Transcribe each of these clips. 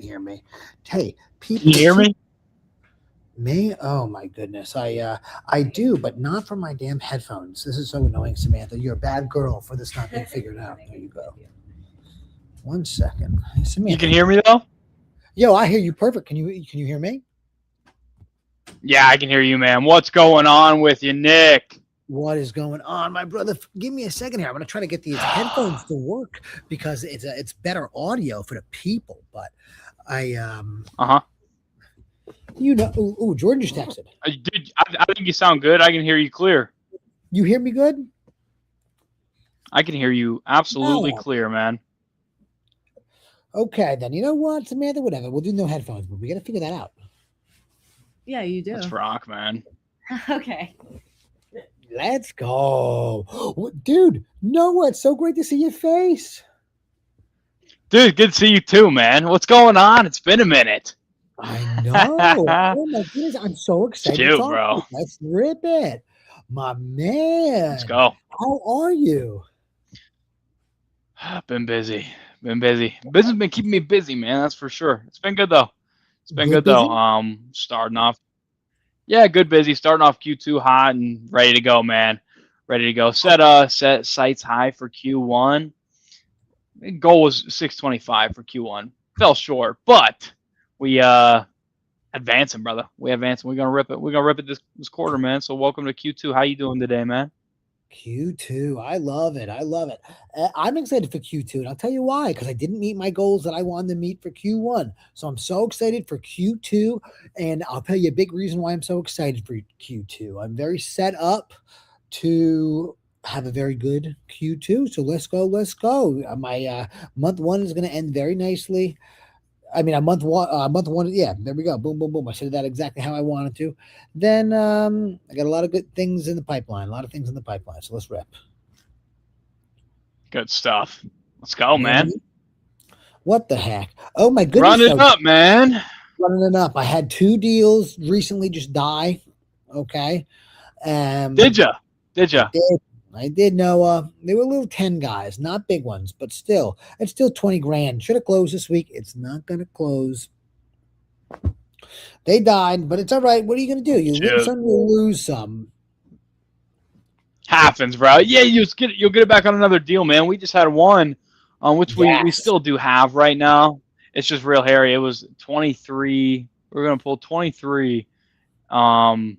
hear me. Hey, Can you people, hear me? me? Oh my goodness. I do, but not from my damn headphones. This is so annoying, Samantha. You're a bad girl for this not being figured out. There you go. 1 second. Hey, You Samantha. can hear me though? Yo, I hear you perfect. Can you hear me? Yeah, I can hear you, man. What's going on with you, Nick? What is going on, my brother? Give me a second here. I'm gonna try to get these headphones to work because it's better audio for the people. But I Uh-huh. Jordan just texted. Dude, I think you sound good. I can hear you clear. You hear me good? I can hear you absolutely No. clear, man. Okay, then you know what, Samantha? Whatever. We'll do no headphones, but we got to figure that out. Yeah, you Let's do. rock, man. Okay. Let's go, dude. Noah, it's so great to see your face. Dude, good to see you too, man. What's going on? It's been a minute. I know. Oh my goodness, I'm so excited to Shoot, talk to bro. you. Let's rip it, my Let's man. go. How are you? Been busy. Been busy. Business been keeping me busy, man. That's for sure. It's been good though. It's been Good good though. busy? Starting off. Yeah, good busy. Starting off Q2 hot and ready to go, man. Ready to go. Set sights high for Q1. Goal was 625 for Q1. Fell short, but we advancing, brother. We advancing. We're gonna rip it. We're gonna rip it this quarter, man. So welcome to Q2. How you doing today, man? Q2. I love it. I love it. I'm excited for Q2, and I'll tell you why. Because I didn't meet my goals that I wanted to meet for Q1, so I'm so excited for Q2. And I'll tell you a big reason why I'm so excited for Q2. I'm very set up to have a very good Q2. So let's go. Let's go. My month one is going to end very nicely. I mean, a month one. Yeah, there we go. Boom, boom, boom. I said that exactly how I wanted to. Then I got a lot of good things in the pipeline. A lot of things in the pipeline. So let's rep. Good stuff. Let's go, You know what I man. mean? What the heck? Oh my Run goodness! it So up, man. running it up. I had two deals recently just die. Okay. Did Um, ya? Did I ya? did. I did, Noah. They were little 10 guys, not big ones, but still, it's still 20 grand. Should have closed this week. It's not going to close. They died, but it's all right. What are you going to do? You win Shoot. some, you lose some. Happens, bro. Yeah, you'll get it back on another deal, man. We just had one, which we Yes. still do have right now. It's just real hairy. It was 23. We're gonna pull 23. Um,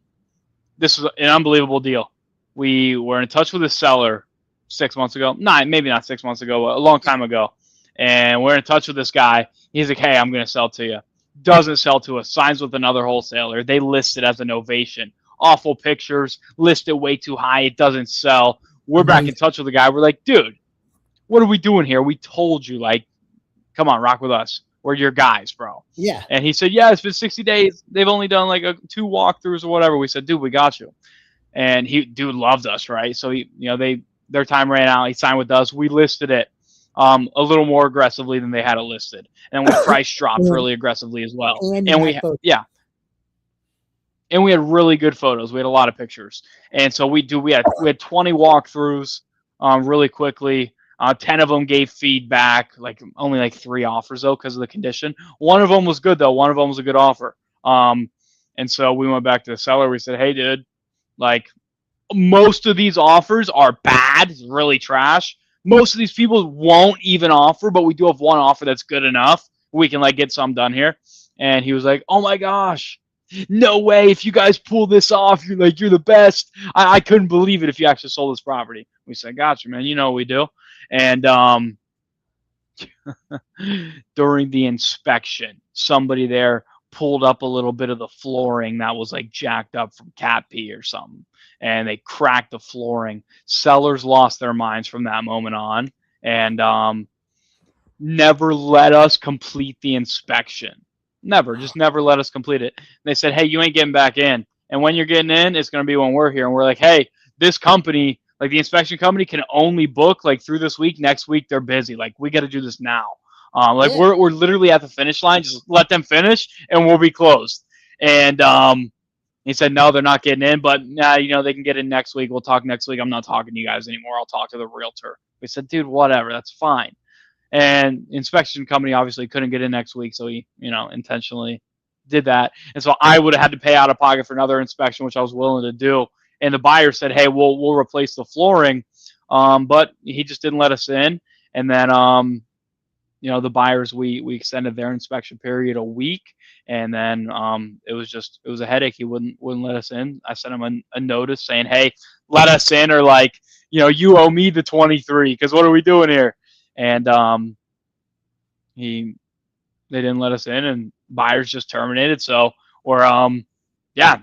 this was an unbelievable deal. We were in touch with the seller 6 months ago. Not maybe not 6 months ago, but a long time ago. And we're in touch with this guy. He's like, "Hey, I'm gonna sell to you." Doesn't sell to us. Signs with another wholesaler. They list it as an ovation. Awful pictures. List it way too high. It doesn't sell. We're back in Amazing. touch with the guy. We're like, "Dude, what are we doing here? We told you, like, come on, rock with us. We're your guys, bro." Yeah. And he said, "Yeah, it's been 60 days. They've only done like two walkthroughs or whatever." We said, "Dude, we got you." And dude loved us, right? So their time ran out. He signed with us. We listed it a little more aggressively than they had it listed, and we price dropped and, really aggressively as well. and you And had both. we had really good photos. We had a lot of pictures, and so we had 20 walkthroughs really quickly. 10 of them gave feedback, like only like 3 offers though because of the condition. One of them was good though. One of them was a good offer. And so we went back to the seller. We said, "Hey, dude, like most of these offers are bad, really trash. Most of these people won't even offer, but we do have one offer that's good enough. We can like get some done here." And he was like, "Oh my gosh, no way! If you guys pull this off, you're the best. I couldn't believe it if you actually sold this property." We said, "Gotcha, man. You know what we do." And during the inspection, somebody there pulled up a little bit of the flooring that was like jacked up from cat pee or something, and they cracked the flooring. Sellers lost their minds from that moment on, and never let us complete the inspection. Just never let us complete it. They said, "Hey, you ain't getting back in. And when you're getting in, it's going to be when we're here." And we're like, "Hey, this company, like the inspection company, can only book like through this week. Next week, they're busy. Like, we got to do this now. Like, Yeah. we're literally at the finish line. Just let them finish, and we'll be closed." And he said, "No, they're not getting in, but they can get in next week. We'll talk next week. I'm not talking to you guys anymore. I'll talk to the realtor." We said, "Dude, whatever. That's fine." And inspection company obviously couldn't get in next week, so he, intentionally did that. And so I would have had to pay out of pocket for another inspection, which I was willing to do. And the buyer said, "Hey, we'll replace the flooring," but he just didn't let us in. And then the buyers, we extended their inspection period a week, and then it was a headache. He wouldn't let us in. I sent him a notice saying, "Hey, let us in, or like, you owe me the 23, because what are we doing here?" And they didn't let us in, and buyers just terminated. So that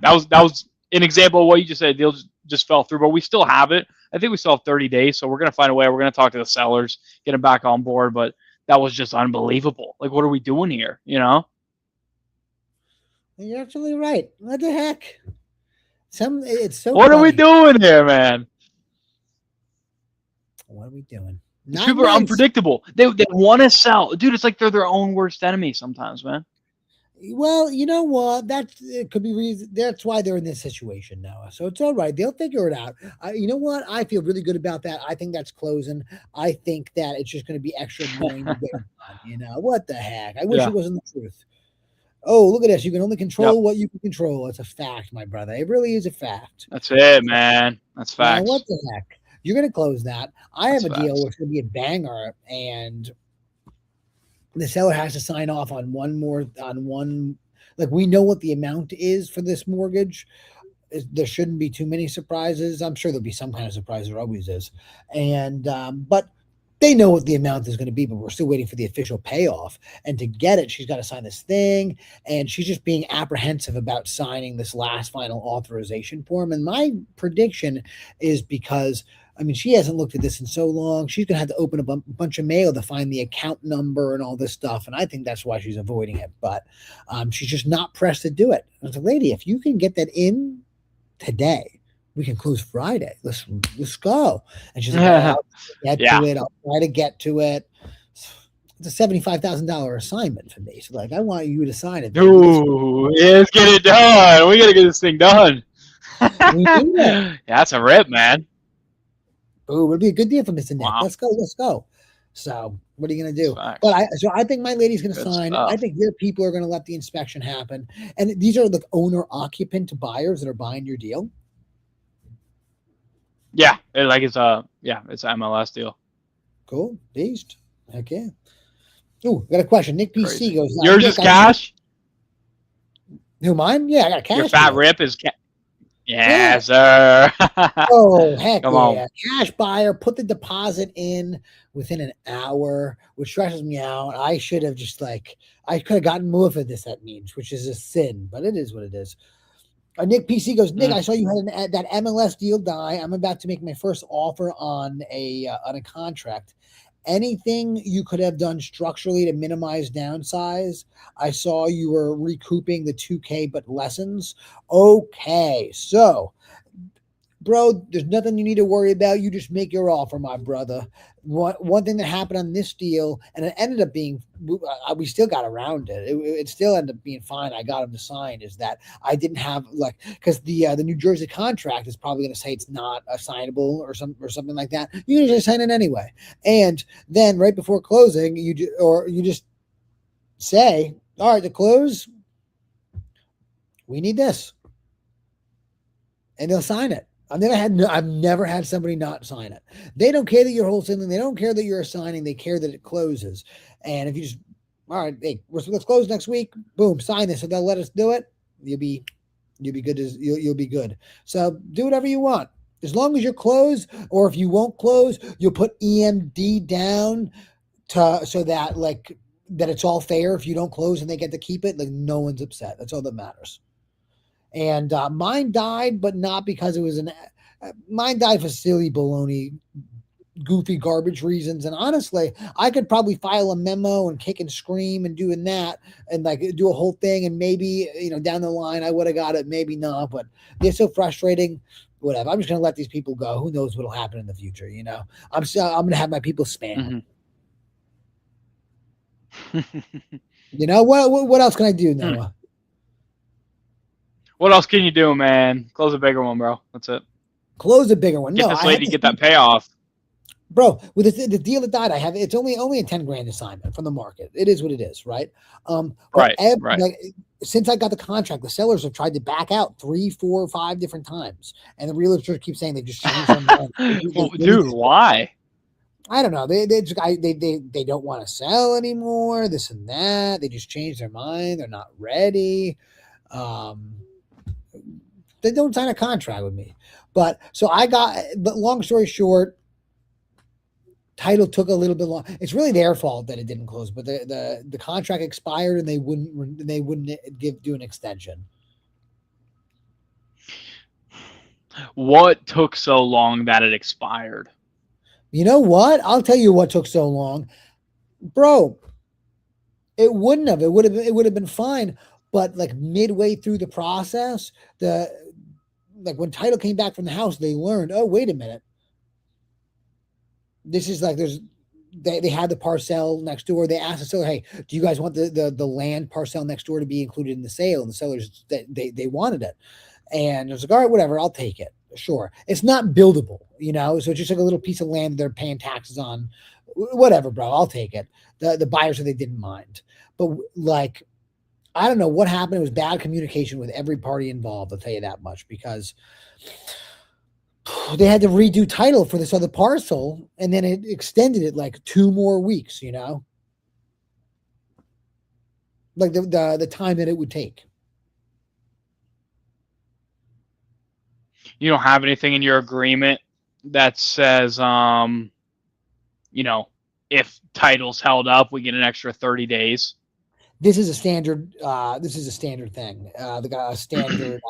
was an example of what you just said. Deal just fell through, but we still have it. I think we still have 30 days, so we're gonna find a way. We're gonna talk to the sellers, get them back on board, but that was just unbelievable. Like, what are we doing here? You're absolutely right. What the heck? It's so. What funny. are we doing here, man? What are we doing? These people are unpredictable. They want to sell, dude. It's like they're their own worst enemy sometimes, man. Well, you know what? It could be reason. That's why they're in this situation now. So it's all right. They'll figure it out. You know what? I feel really good about that. I think that's closing. I think that it's just going to be extra annoying to get it done. What the heck? I wish it wasn't the truth. Oh, look at this. You can only control what you can control. It's a fact, my brother. It really is a fact. That's it, man. That's facts. What the heck? You're going to close that. I have a deal which is going to be a banger, and the seller has to sign off on one. Like, we know what the amount is for this mortgage. There shouldn't be too many surprises. I'm sure there'll be some kind of surprise. There always is. And, but they know what the amount is going to be, but we're still waiting for the official payoff. And to get it, she's got to sign this thing. And she's just being apprehensive about signing this last final authorization form. And my prediction is because, she hasn't looked at this in so long. She's going to have to open a bunch of mail to find the account number and all this stuff. And I think that's why she's avoiding it. But she's just not pressed to do it. I was like, lady, if you can get that in today, we can close Friday. Let's go. And she's like, I'll get to it. I'll try to get to it. It's a $75,000 assignment for me. So, I want you to sign it. Ooh, let's get it done. We got to get this thing done. That's a rip, man. Oh, it'd be a good deal for Mr. Nick. Wow. Let's go. So, what are you going to do? But I think my lady's going to sign. Stuff. I think your people are going to let the inspection happen. And these are the owner-occupant buyers that are buying your deal. Yeah, it's an MLS deal. Cool, beast. Heck yeah. Ooh, got a question. Nick PC Crazy. Goes. Yours is cash. Who, mine? Yeah, I got cash. Your fat deal. Rip is cash. Yeah, sir. Oh, heck Come on. Cash buyer, put the deposit in within an hour, which stresses me out. I should have I could have gotten more for this, that means, which is a sin, but it is what it is. Nick PC goes, Nick, I saw you had that MLS deal die. I'm about to make my first offer on a contract. Anything you could have done structurally to minimize downsize? I saw you were recouping the 2K, but lessons. Okay, so, bro, there's nothing you need to worry about. You just make your offer, my brother. One thing that happened on this deal, and it ended up being, we still got around it. It still ended up being fine. I got him to sign. Is that I didn't have because the New Jersey contract is probably going to say it's not assignable or something like that. You usually sign it anyway, and then right before closing, you just say, all right, to close, we need this, and they'll sign it. I've never had somebody not sign it. They don't care that you're wholesaling. They don't care that you're assigning. They care that it closes. And if you just, all right, hey, let's close next week. Boom, sign this. So they'll let us do it. You'll be good. You'll be good. So do whatever you want. As long as you're closed, or if you won't close, you'll put EMD down so that that it's all fair. If you don't close and they get to keep it, no one's upset. That's all that matters. And mine died, but not because it was mine died for silly baloney, goofy garbage reasons. And honestly, I could probably file a memo and kick and scream and doing that and do a whole thing. And maybe, down the line, I would have got it, maybe not, but they're so frustrating. Whatever. I'm just going to let these people go. Who knows what'll happen in the future? I'm going to have my people spam. Mm-hmm. What else can I do, Noah? What else can you do, man? Close a bigger one, bro. That's it. Close a bigger one. Get this lady, get that payoff. bro, with the deal that died, it's only a 10 grand assignment from the market. It is what it is, right? But Right, right. like, since I got the contract, the sellers have tried to back out 3, 4, 5 different times, and the realtors keep saying they just changed their mind. Well, dude, why? I don't know. They don't want to sell anymore. This and that. They just changed their mind. They're not ready. Um, they don't sign a contract with me. But long story short, title took a little bit long. It's really their fault that it didn't close, but the contract expired and they wouldn't do an extension. What took so long that it expired? You know what? I'll tell you what took so long, bro. It wouldn't have. It would have been fine. But like midway through the process, when title came back from the house, they learned, oh, wait a minute. This is like they had the parcel next door. They asked the seller, hey, do you guys want the land parcel next door to be included in the sale? And the sellers, they wanted it. And I was like, all right, whatever, I'll take it. Sure. It's not buildable, so it's just like a little piece of land that they're paying taxes on. Whatever, bro, I'll take it. The buyers said they didn't mind. But like, I don't know what happened. It was bad communication with every party involved, I'll tell you that much, because they had to redo title for this other parcel, and then it extended it like 2 more weeks, like the time that it would take. You don't have anything in your agreement that says, if title's held up, we get an extra 30 days. This is a standard. This is a standard thing. They got a standard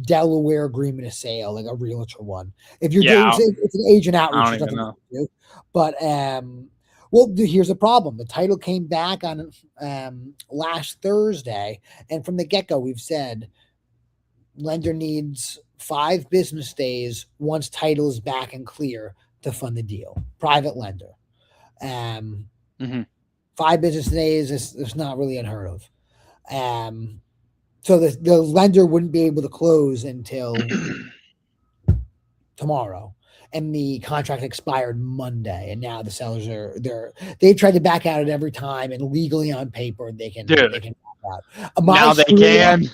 Delaware agreement of sale, like a realtor one. If you're doing, it's an agent outreach. I don't even know. But well, here's the problem. The title came back on last Thursday, and from the get-go, we've said lender needs 5 business days once title is back and clear to fund the deal. Private lender. 5 business days is not really unheard of. So the lender wouldn't be able to close until tomorrow. And the contract expired Monday, and now the sellers they tried to back out at every time, and legally on paper they can back out. Now they can.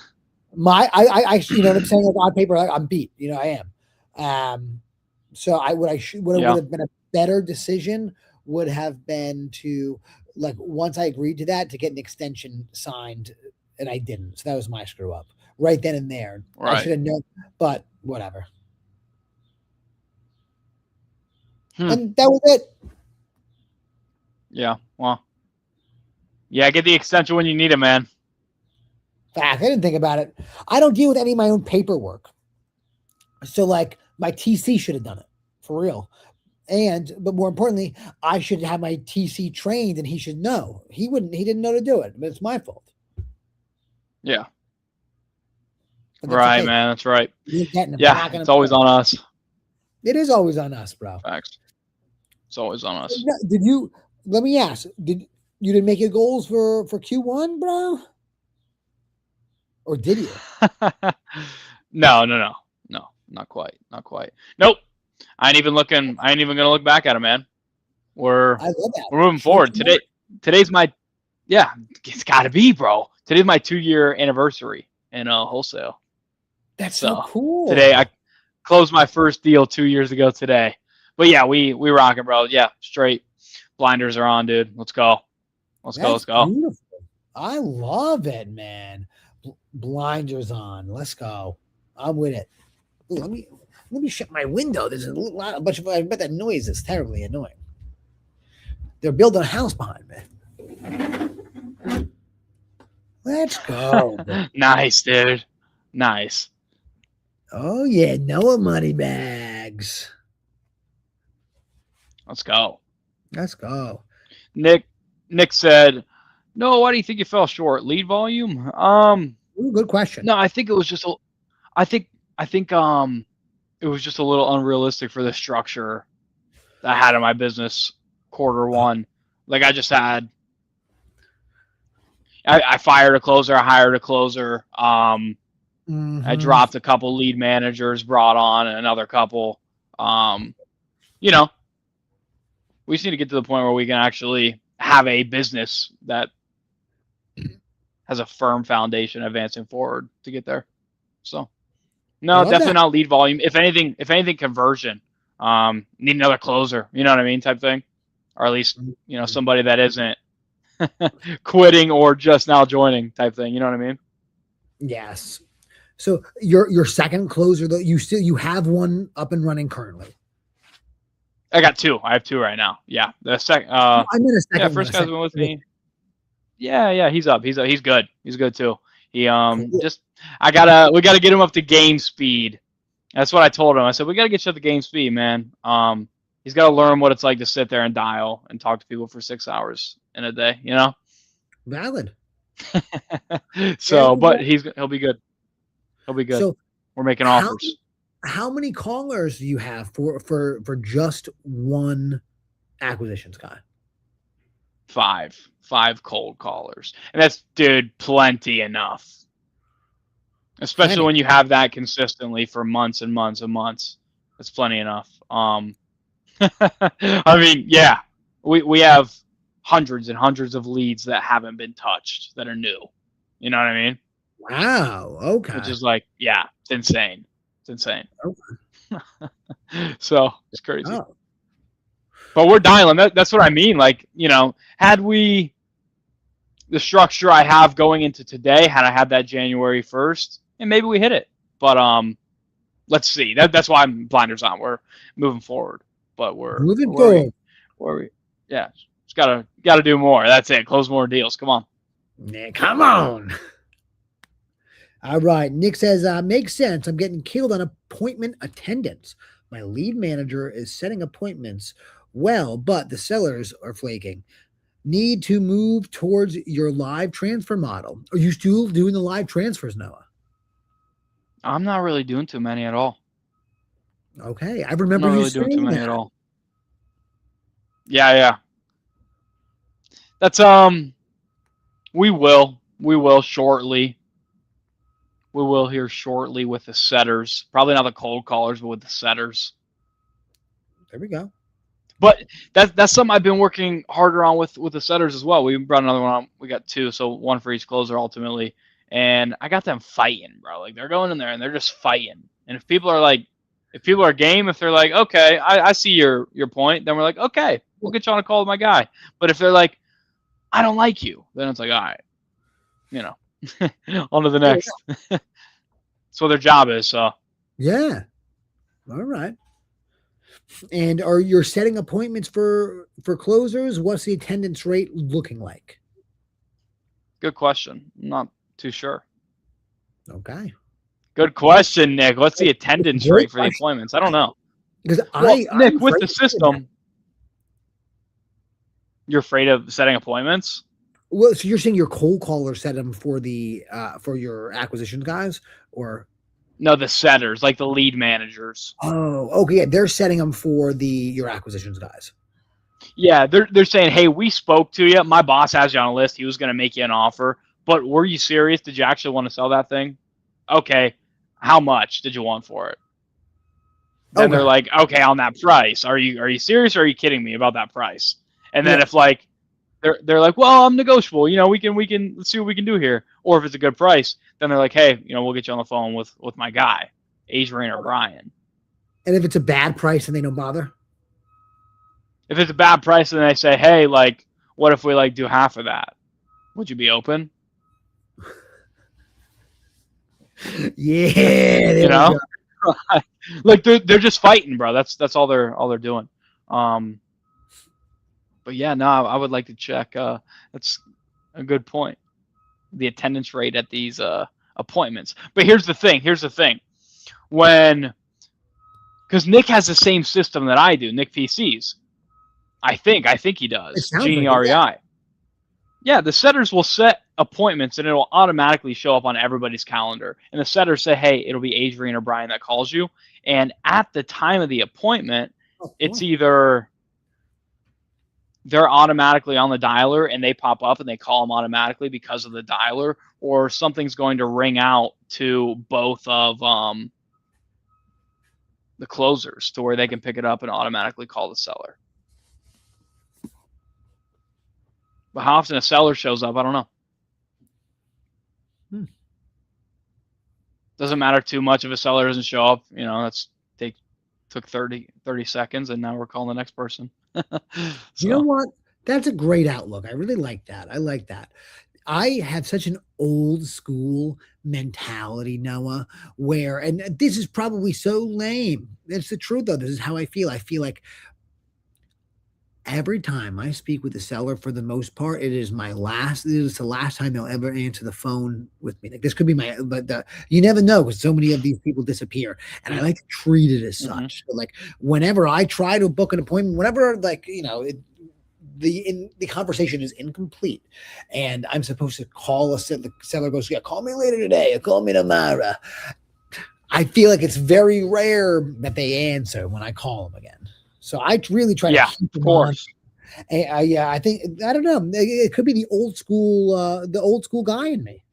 I you know what I'm saying? Like on paper, I'm beat. I am. So would have been a better decision would have been to, like, once I agreed to that, to get an extension signed, and I didn't. So that was my screw up right then and there. Right. I should have known, but whatever. And that was it. Yeah. Well. Yeah, get the extension when you need it, man. Fact, I didn't think about it. I don't deal with any of my own paperwork. So, like, my TC should have done it for real. But more importantly, I should have my TC trained, and he should know. He didn't know to do it, but it's my fault. Yeah. Right, okay. Man. That's right. Yeah, it's always on us. It is always on us, bro. Facts. It's always on us. Let me ask, you didn't make your goals for Q1, bro? Or did you? No, not quite. Nope. I ain't even going to look back at it, man. We're moving forward. Today's my, it's got to be, bro. Today's my 2-year anniversary in Wholesale. That's so cool. Today I closed my first deal 2 years ago today. But yeah, we rock it, bro. Yeah, straight blinders are on, dude. Let's go. Let's go. Beautiful. I love it, man. Blinders on. Let's go. I'm with it. Ooh, let me shut my window. There's a bunch of, I bet that noise is terribly annoying. They're building a house behind me. Let's go. Nice, dude. Nice. Oh yeah, Noah money bags. Let's go. Nick said, "No, why do you think you fell short? Lead volume?" Ooh, good question. No, I think it was just I think it was just a little unrealistic for the structure that I had in my business Q1. Like I just had, I fired a closer, I hired a closer. I dropped a couple lead managers, brought on another couple. We just need to get to the point where we can actually have a business that has a firm foundation advancing forward to get there. So, no, Love definitely that. not lead volume. If anything, conversion. Need another closer. You know what I mean, type thing, or at least somebody that isn't quitting or just now joining type thing. You know what I mean? Yes. So your second closer, though, you have one up and running currently. I got two. I have two right now. Yeah, the second. I meant a second. Yeah, first guy's been with me. Yeah, he's up. He's good. He's good too. He Cool. we gotta get him up to game speed. That's what I told him. I said we gotta get you up to game speed, man. He's gotta learn what it's like to sit there and dial and talk to people for 6 hours in a day. You know. Valid. So, but he'll be good. He'll be good. So we're making offers. How many callers do you have for just one acquisitions guy? 5 cold callers, and that's, dude, plenty enough. Especially when you have that consistently for months and months and months. That's plenty enough. I mean, yeah, we have hundreds and hundreds of leads that haven't been touched that are new. You know what I mean? Wow. Okay. Which is like, yeah, it's insane. It's insane. Okay. So it's crazy. Oh. But we're dialing. That's what I mean. Like, had we the structure I have going into today, had I had that January 1st, and maybe we hit it. But let's see. That's why I'm blinders on. We're moving forward, but we're moving forward. Yeah, just gotta do more. That's it. Close more deals. Come on. Nick, come on. All right. Nick says, makes sense. I'm getting killed on appointment attendance. My lead manager is setting appointments well, but the sellers are flaking. Need to move towards your live transfer model. Are you still doing the live transfers, Noah? I'm not really doing too many at all. Okay. I remember I'm not you really doing too saying many that. at all. Yeah. That's we will shortly. We will here shortly with the setters. Probably not the cold callers, but with the setters. There we go. But that's something I've been working harder on with the setters as well. We brought another one on. We got 2, so 1 for each closer ultimately. And I got them fighting, bro. Like, they're going in there and they're just fighting. And if people are game, if they're like, okay, I see your point, then we're like, okay, we'll get you on a call with my guy. But if they're like, I don't like you, then it's like, all right, on to the next. That's what their job is. So yeah. All right. And are you setting appointments for closers? What's the attendance rate looking like? good question. I'm not too sure. Okay. Good question, Nick. What's the attendance rate for the appointments? I don't know. Because Nick, with the system, you're afraid of setting appointments? Well, so you're saying your cold caller set them for your acquisition guys, or no, the setters, like the lead managers. Oh, okay. Yeah, they're setting them for your acquisitions guys. Yeah, they're saying, hey, we spoke to you. My boss has you on a list. He was going to make you an offer, but were you serious? Did you actually want to sell that thing? Okay, how much did you want for it? Then they're like, okay, on that price. Are you serious, or are you kidding me about that price? And then if like they're like, well, I'm negotiable. We can let's see what we can do here. Or if it's a good price, then they're like, hey, we'll get you on the phone with my guy, Adrian or Brian. And if it's a bad price and they don't bother? If it's a bad price and they say, hey, like, what if we like do half of that? Would you be open? Yeah, like they're just fighting, bro. That's all they're doing. But yeah, no, I would like to check. That's a good point. The attendance rate at these appointments. But here's the thing. Because Nick has the same system that I do, Nick PCs. I think he does. GEREI. Yeah, the setters will set appointments and it'll automatically show up on everybody's calendar. And the setters say, hey, it'll be Adrian or Brian that calls you. And at the time of the appointment, it's either they're automatically on the dialer and they pop up and they call them automatically because of the dialer, or something's going to ring out to both of the closers to where they can pick it up and automatically call the seller. But how often a seller shows up, I don't know. Hmm. Doesn't matter too much if a seller doesn't show up. Took 30 seconds, and now we're calling the next person. You know So what? That's a great outlook. I really like that. I like that. I have such an old school mentality, Noah, where, and this is probably so lame. It's the truth, though. This is how I feel. I feel like every time I speak with a seller, for the most part, it is the last time they'll ever answer the phone with me. Like this could be you never know because so many of these people disappear. And I like to treat it as mhm. such. So like whenever I try to book an appointment, whenever the conversation is incomplete and I'm supposed to call the seller goes, yeah, call me later today or call me tomorrow. I feel like it's very rare that they answer when I call them again. So I really try to keep Of them on. course. Yeah, I think I don't know. It could be the old school guy in me.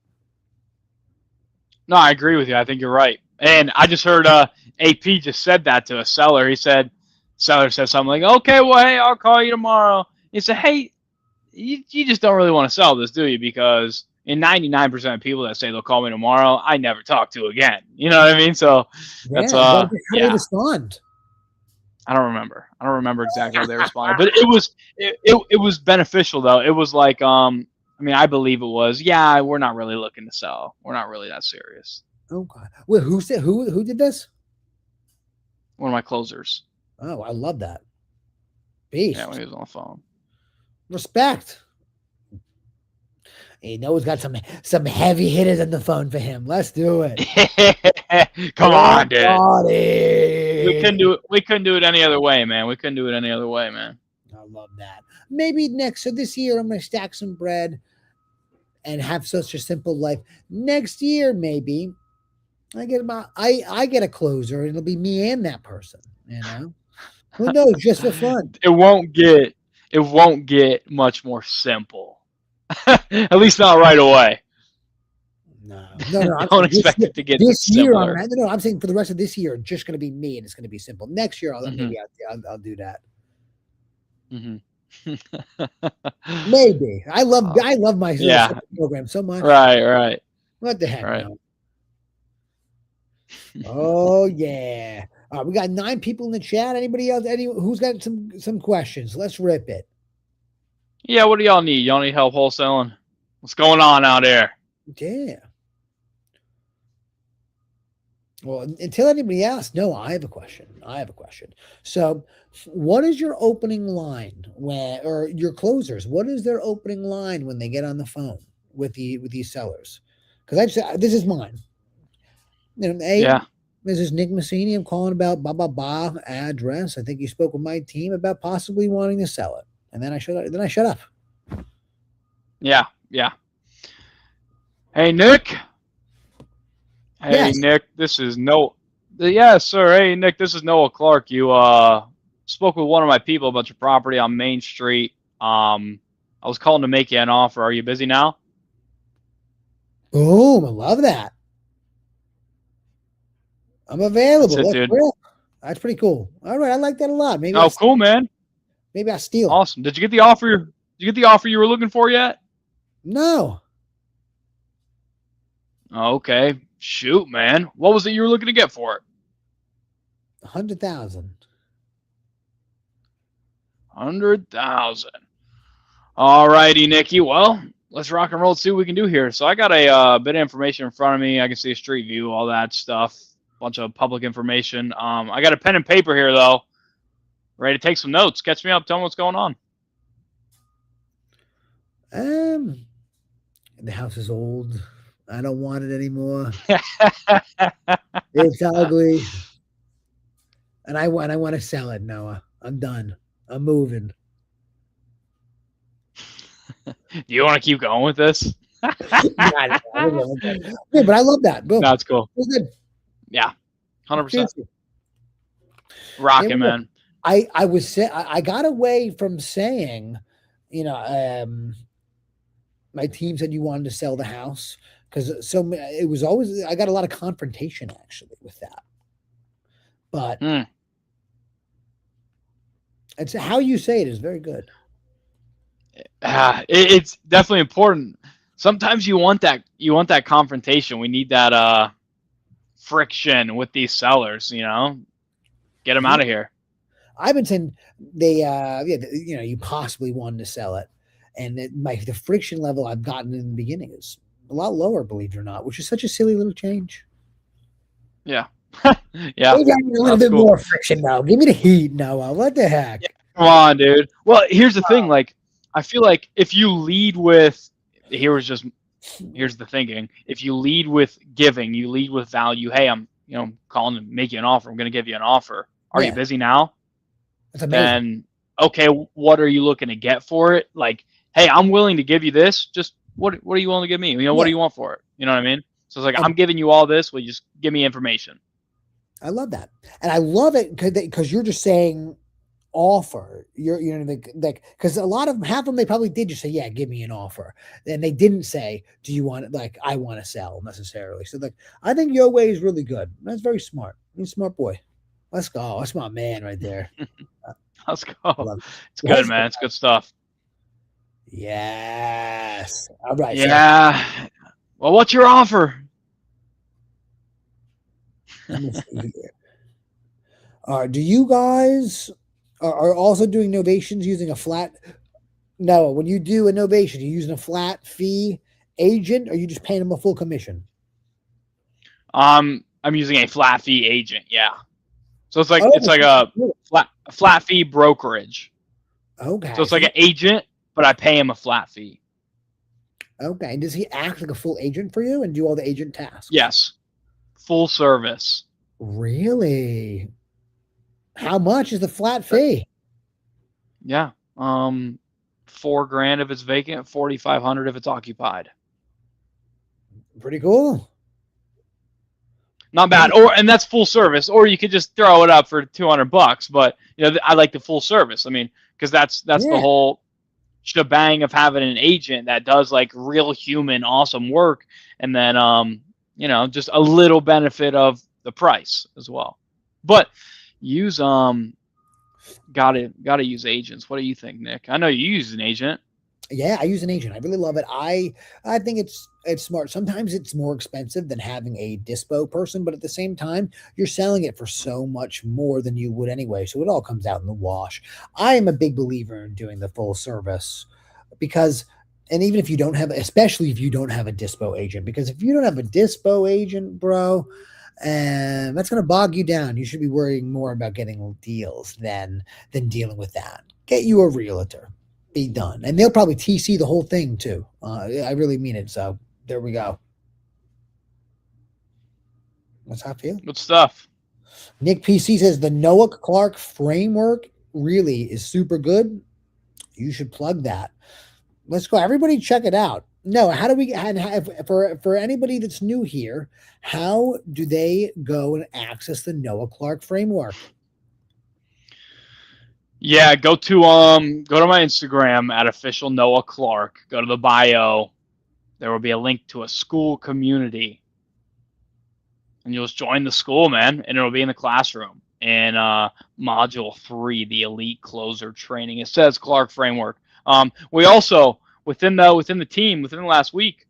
No, I agree with you. I think you're right. And I just heard AP just said that to a seller. Seller said something like, okay, well, hey, I'll call you tomorrow. He said, hey, you just don't really want to sell this, do you? Because in 99% of people that say they'll call me tomorrow, I never talk to again. You know what I mean? So that's, Yeah. How do they yeah. respond? I don't remember exactly how they responded, but it was beneficial though. It was like, I mean, I believe it was, yeah, we're not really looking to sell. We're not really that serious. Oh God. Well, who did this? One of my closers. Oh, I love that. Yeah, when Beast. he was on the phone. Respect. He knows got some heavy hitters on the phone for him. Let's do it. Come on, dude. Party. We couldn't do it any other way, man. We couldn't do it any other way, man. I love that. Maybe so this year I'm gonna stack some bread and have such a simple life. Next year, maybe I get a closer and it'll be me and that person, you know? Who knows, just for fun. It won't get much more simple. At least not right away. No. Don't expect it to get this year, simpler. I'm saying for the rest of this year, just going to be me, and it's going to be simple. Next year, maybe I'll do that. Mm-hmm. Maybe I love my program so much. Right. What the heck? Right. No. Oh yeah. We got 9 people in the chat. Anybody else? Who's got some questions? Let's rip it. Yeah. What do y'all need? Y'all need help wholesaling? What's going on out there? Yeah. Well, until anybody asks, no, I have a question. So, what is your opening line or your closers? What is their opening line when they get on the phone with these sellers? Because this is mine. This is Nick Massini. I'm calling about blah blah blah address. I think you spoke with my team about possibly wanting to sell it, and then I shut up. Yeah. Hey, Nick. Hey, yes. Nick. This is Noah. Yes, sir. Hey, Nick. This is Noah Clark. You spoke with one of my people about your property on Main Street. I was calling to make you an offer. Are you busy now? Boom! I love that. I'm available. That's it, dude. That's pretty cool. All right, I like that a lot. Maybe. Cool, man. Maybe I steal. Awesome. Did you get the offer? Did you get the offer you were looking for yet? No. Okay. Shoot, man. What was it you were looking to get for it? 100,000. 100,000. All righty, Nikki. Well, let's rock and roll and see what we can do here. So I got a bit of information in front of me. I can see a street view, all that stuff. Bunch of public information. I got a pen and paper here, though. Ready to take some notes. Catch me up. Tell me what's going on. The house is old. I don't want it anymore. It's ugly. And I want to sell it, Noah. I'm done. I'm moving. Do you want to keep going with this? Yeah, but I love that. Boom. That's cool. Good. Yeah, 100%. Rocking, man. I got away from saying, my team said you wanted to sell the house because it was always, I got a lot of confrontation actually with that. But it's how you say it is very good. It's definitely important. Sometimes you want that confrontation. We need that friction with these sellers. Get them Yeah. out of here. I've been saying they, you possibly wanted to sell it, and the friction level I've gotten in the beginning is a lot lower, believe it or not, which is such a silly little change. Yeah, yeah, Maybe I need a little that's bit cool. more friction now. Give me the heat, Noah. What the Yeah, heck? come on, dude. Well, here's the thing. Like, I feel like if you lead with, here's the thinking. If you lead with giving, you lead with value. Hey, I'm calling to make you an offer. I'm going to give you an offer. Are you Yeah, busy now? that's amazing. Then okay, what are you looking to get for it? Like, hey, I'm willing to give you this. Just what are you willing to give me? What Yeah, do you want for it? You know what I mean? So it's like and I'm giving you all this. Will you just give me information? I love that, and I love it because you're just saying offer. Like because a lot of half of them they probably did just say, yeah, give me an offer, and they didn't say, do you want it? Like I want to sell necessarily. So like I think your way is really good. That's very smart. You're a smart boy. Let's go. That's my man right there. Let's I go. love it. It's good, Let's go. man. It's good stuff. Yes. All right. So Yeah. Well, what's your offer? let me see here. Do you guys are also doing novations using a flat? No, when you do a novation, you using a flat fee agent, or you just paying them a full commission? I'm using a flat fee agent. Yeah. So it's like Oh, a flat fee brokerage. So okay. it's like an agent, but I pay him a flat fee. Okay. And does he act like a full agent for you and do all the agent tasks? Yes. Full service. Really? How much is the flat fee? Yeah. $4,000 if it's vacant, 4,500 if it's occupied. Pretty cool. Not bad. And that's full service. Or you could just throw it up for $200. But I like the full service. I mean, because that's the Yeah. whole shebang of having an agent that does like real human awesome work, and then just a little benefit of the price as well. But use gotta use agents. What do you think, Nick? I know you use an agent. Yeah, I use an agent. I really love it. I think it's smart. Sometimes it's more expensive than having a dispo person, but at the same time, you're selling it for so much more than you would anyway. So it all comes out in the wash. I am a big believer in doing the full service because and even if you don't have especially if you don't have a dispo agent, because if you don't have a dispo agent, bro, and that's going to bog you down. You should be worrying more about getting deals than dealing with that. Get you a realtor, be done, and they'll probably TC the whole thing too. I really mean it. So there we go. That's how I feel. Good stuff. Nick PC says the Noah Clark framework really is super good. You should plug that. Let's go. Everybody check it out. No, how do we for anybody that's new here, how do they go and access the Noah Clark framework? Yeah, go to my Instagram at official Noah Clark. Go to the bio. There will be a link to a school community. And you'll just join the school, man, and it'll be in the classroom. And module 3, the elite closer training. It says Clark framework. We also within the team within the last week,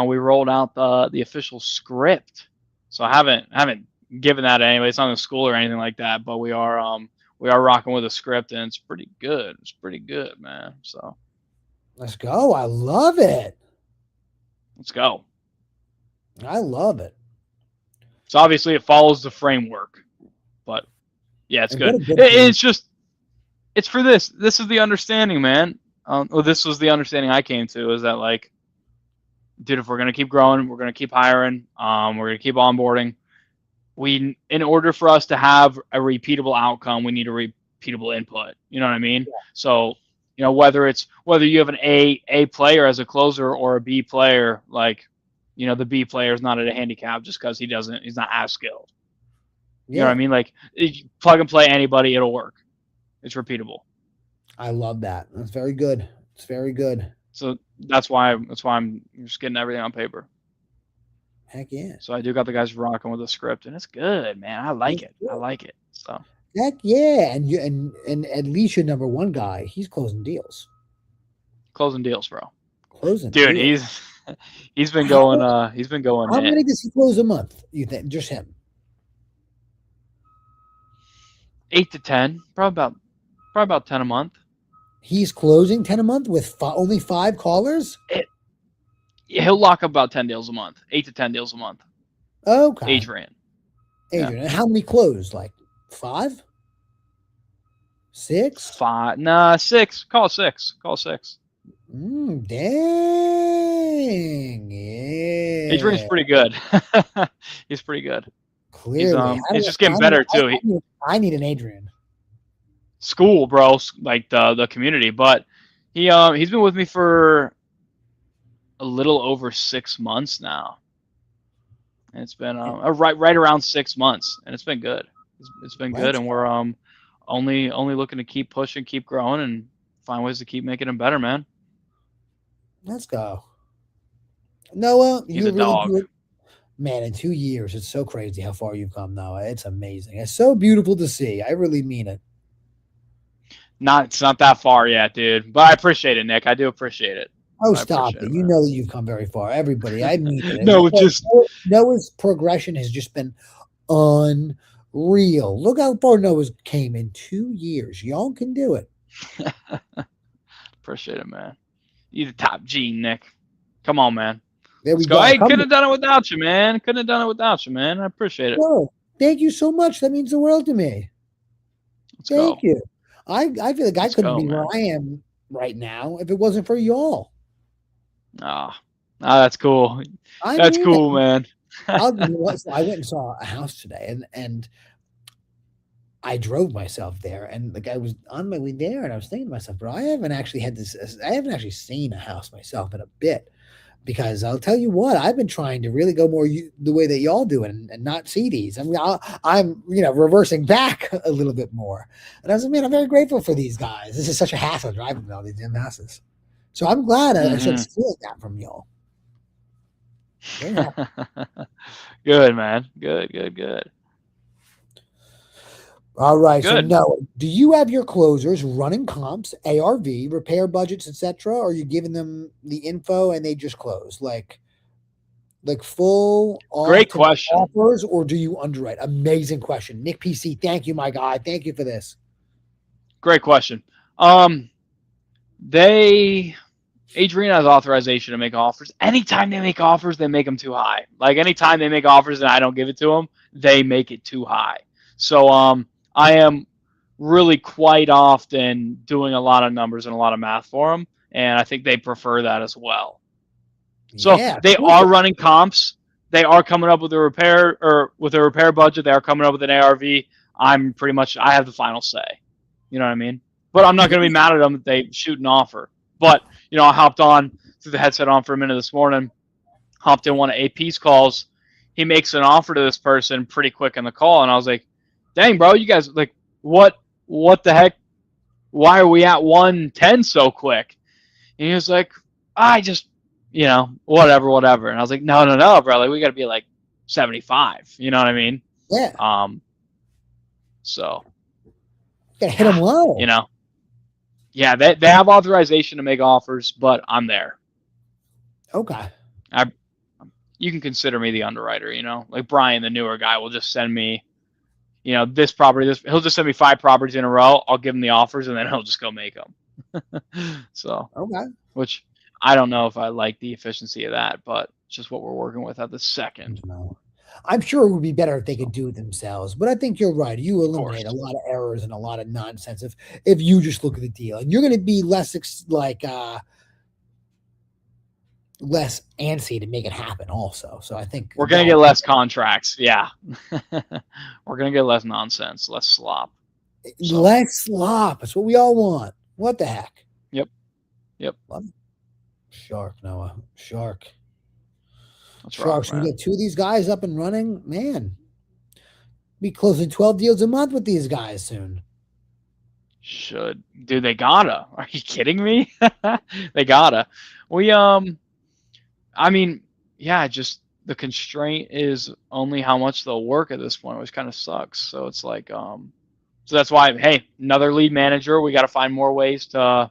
we rolled out the official script. So I haven't given that to anybody. It's not in the school or anything like that, but we are rocking with a script, and it's pretty good. It's pretty good, man. So let's go. I love it. Let's go. I love it. So obviously it follows the framework, but yeah, it's good. It's for this. This is the understanding, man. This was the understanding I came to, is that like, dude, if we're gonna keep growing, we're gonna keep hiring, we're gonna keep onboarding. In order for us to have a repeatable outcome, we need a repeatable input. You know what I mean? Yeah. So, whether you have an A player as a closer or a B player, like, the B player is not at a handicap just because he's not as skilled. Yeah. You know what I mean? Like, plug and play anybody, it'll work. It's repeatable. I love that. That's very good. It's very good. So that's why I'm just getting everything on paper. Heck yeah. So I do got the guys rocking with the script, and it's good, man. I like it. I like it. So heck yeah. And at least your number one guy, he's closing deals. Closing deals, bro. Closing Dude, deals. he's been How going how many in. does he close a month? You think just him? 8 to 10, probably about 10 a month. He's closing 10 a month with only 5 callers. He'll lock up about 10 deals a month, 8 to 10 deals a month. Okay, Adrian. Adrian. And how many closed? Like 5, 6? 5, nah, 6. Call 6. Call 6. Dang. Adrian's Yeah. pretty good. He's pretty good. Clearly. It's just getting better too. I need an Adrian. School, bro, like the community, but he's been with me for a little over 6 months now. And it's been right around 6 months, and it's been good. It's been good, and we're only looking to keep pushing, keep growing, and find ways to keep making him better, man. Let's go. Noah, He's you a really dog. do it. Man, in 2 years, it's so crazy how far you've come, Noah. It's amazing. It's so beautiful to see. I really mean it. It's not that far yet, dude. But I appreciate it, Nick. I do appreciate it. Oh, I stop appreciate it. it, You man. know that you've come very far. Everybody, I mean it. No, just Noah's progression has just been unreal. Look how far Noah's came in 2 years. Y'all can do it. appreciate it, man. You the top G, Nick. Come on, man. There we Let's go. go. Hey, couldn't have done it without you, man. Couldn't have done it without you, man. I appreciate it. No, thank you so much. That means the world to me. Thank you. I feel like I couldn't be where I am right now if it wasn't for y'all. That's cool. That's cool, man. I went and saw a house today, and I drove myself there, and like I was on my way there, and I was thinking to myself, bro, I haven't actually seen a house myself in a bit, because I'll tell you what, I've been trying to really go more the way that y'all do it, and not see these. I mean, I'm reversing back a little bit more, and I was like, man, I'm very grateful for these guys. This is such a hassle driving to all these damn houses, so I'm glad I should steal that from y'all. Yeah. Good, man. Good. All right. Good. So no, do you have your closers running comps, ARV, repair budgets, etc., or are you giving them the info and they just close like full great question offers, or do you underwrite? Amazing question. Nick PC, thank you, my guy. Thank you for this. Great question. Adrian has authorization to make offers. Anytime they make offers, they make them too high. Like anytime they make offers and I don't give it to them, they make it too high. So I am really quite often doing a lot of numbers and a lot of math for them, and I think they prefer that as well. So they are running comps. They are coming up with a repair budget. They are coming up with an ARV. I have the final say. You know what I mean? But I'm not going to be mad at them if they shoot an offer. But, I hopped on, threw the headset on for a minute this morning, hopped in one of AP's calls. He makes an offer to this person pretty quick in the call, and I was like, dang, bro, you guys, like, what the heck? Why are we at 110 so quick? And he was like, I just, whatever. And I was like, no, bro, like, we got to be like 75. You know what I mean? Yeah. So. Gotta hit them low. Yeah, they have authorization to make offers, but I'm there. Okay. You can consider me the underwriter, like Brian, the newer guy, will just send me, this property, he'll just send me 5 properties in a row. I'll give him the offers and then he'll just go make them. So, okay. Which I don't know if I like the efficiency of that, but it's just what we're working with at the second. I'm sure it would be better if they could do it themselves, but I think you're right. You eliminate a lot of errors and a lot of nonsense if you just look at the deal, and you're going to be less less antsy to make it happen also. So I think we're going to get less contracts. Yeah. We're going to get less nonsense, less slop. Less slop. That's what we all want. What the heck? Yep. Shark, Noah. Shark. That's Shark. So we get 2 of these guys up and running. Man, be closing 12 deals a month with these guys soon. Dude, they gotta. Are you kidding me? They gotta. Just the constraint is only how much they'll work at this point, which kind of sucks. So it's like, so that's why, hey, another lead manager. We got to find more ways to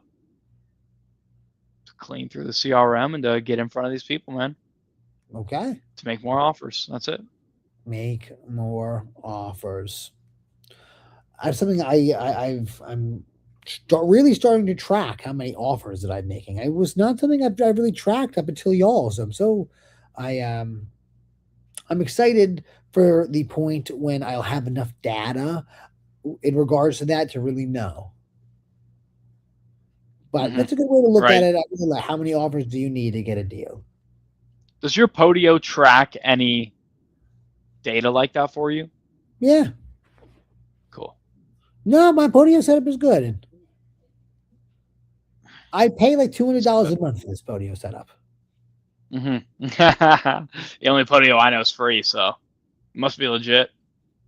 clean through the CRM and to get in front of these people, man, Okay. to make more offers. That's it. Make more offers. I have something I'm really starting to track how many offers that I'm making. It was not something I've really tracked up until y'all. So I I'm excited for the point when I'll have enough data in regards to that to really know. But Hmm. that's a good way to look at Right. it. I really like, how many offers do you need to get a deal? Does your Podio track any data like that for you? Yeah. Cool. No, my Podio setup is good. I pay like That's $200 good. a month for this Podio setup. Hmm. The only Podio I know is free, so it must be legit.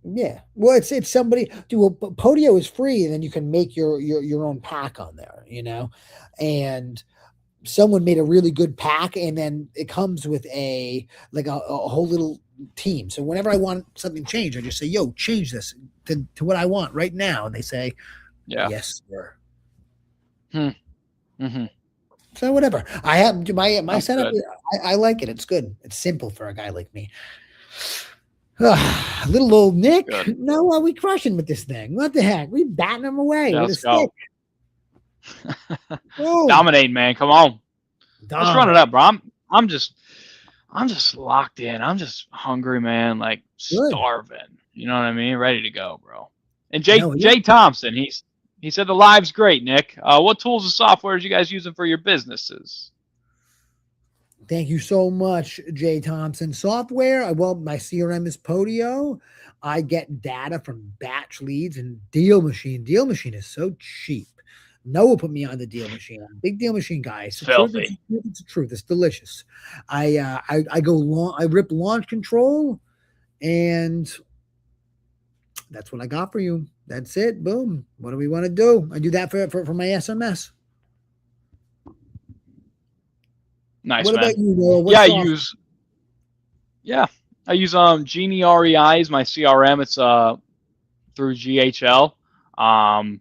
Yeah. Well, it's somebody. Dude, well, Podio is free, and then you can make your own pack on there. And someone made a really good pack, and then it comes with a whole little team. So whenever I want something changed, I just say, "Yo, change this to what I want right now," and they say, Yeah. "Yes, sir." Hmm. Hmm. So whatever. I have my That's setup. good. I like it. It's good. It's simple for a guy like me. Little old Nick. Good. No, we crushing with this thing. What the heck? We batting him away Yeah, with a let's stick. go. Boom. Dominate, man. Come on. Let's run it Dominate. up, bro. I'm just locked in. I'm just hungry, man. Like Good. starving. You know what I mean? Ready to go, bro. And No, Jay Thompson, he said the live's great, Nick. What tools and software are you guys using for your businesses? thank you so much, Jay Thompson. Software. Well, my CRM is Podio. I get data from batch leads and Deal Machine. Deal Machine is so cheap. Noah put me on the Deal Machine. I'm a big Deal Machine guy. It's It's the truth. It's filthy. the truth. It's the truth. It's delicious. I go long. I rip launch control, and that's what I got for you. That's it. Boom. What do we want to do? I do that for my SMS. Nice, What about man. you, Noah? Yeah, What's off? I use Genie REI as my CRM. It's through GHL. Um,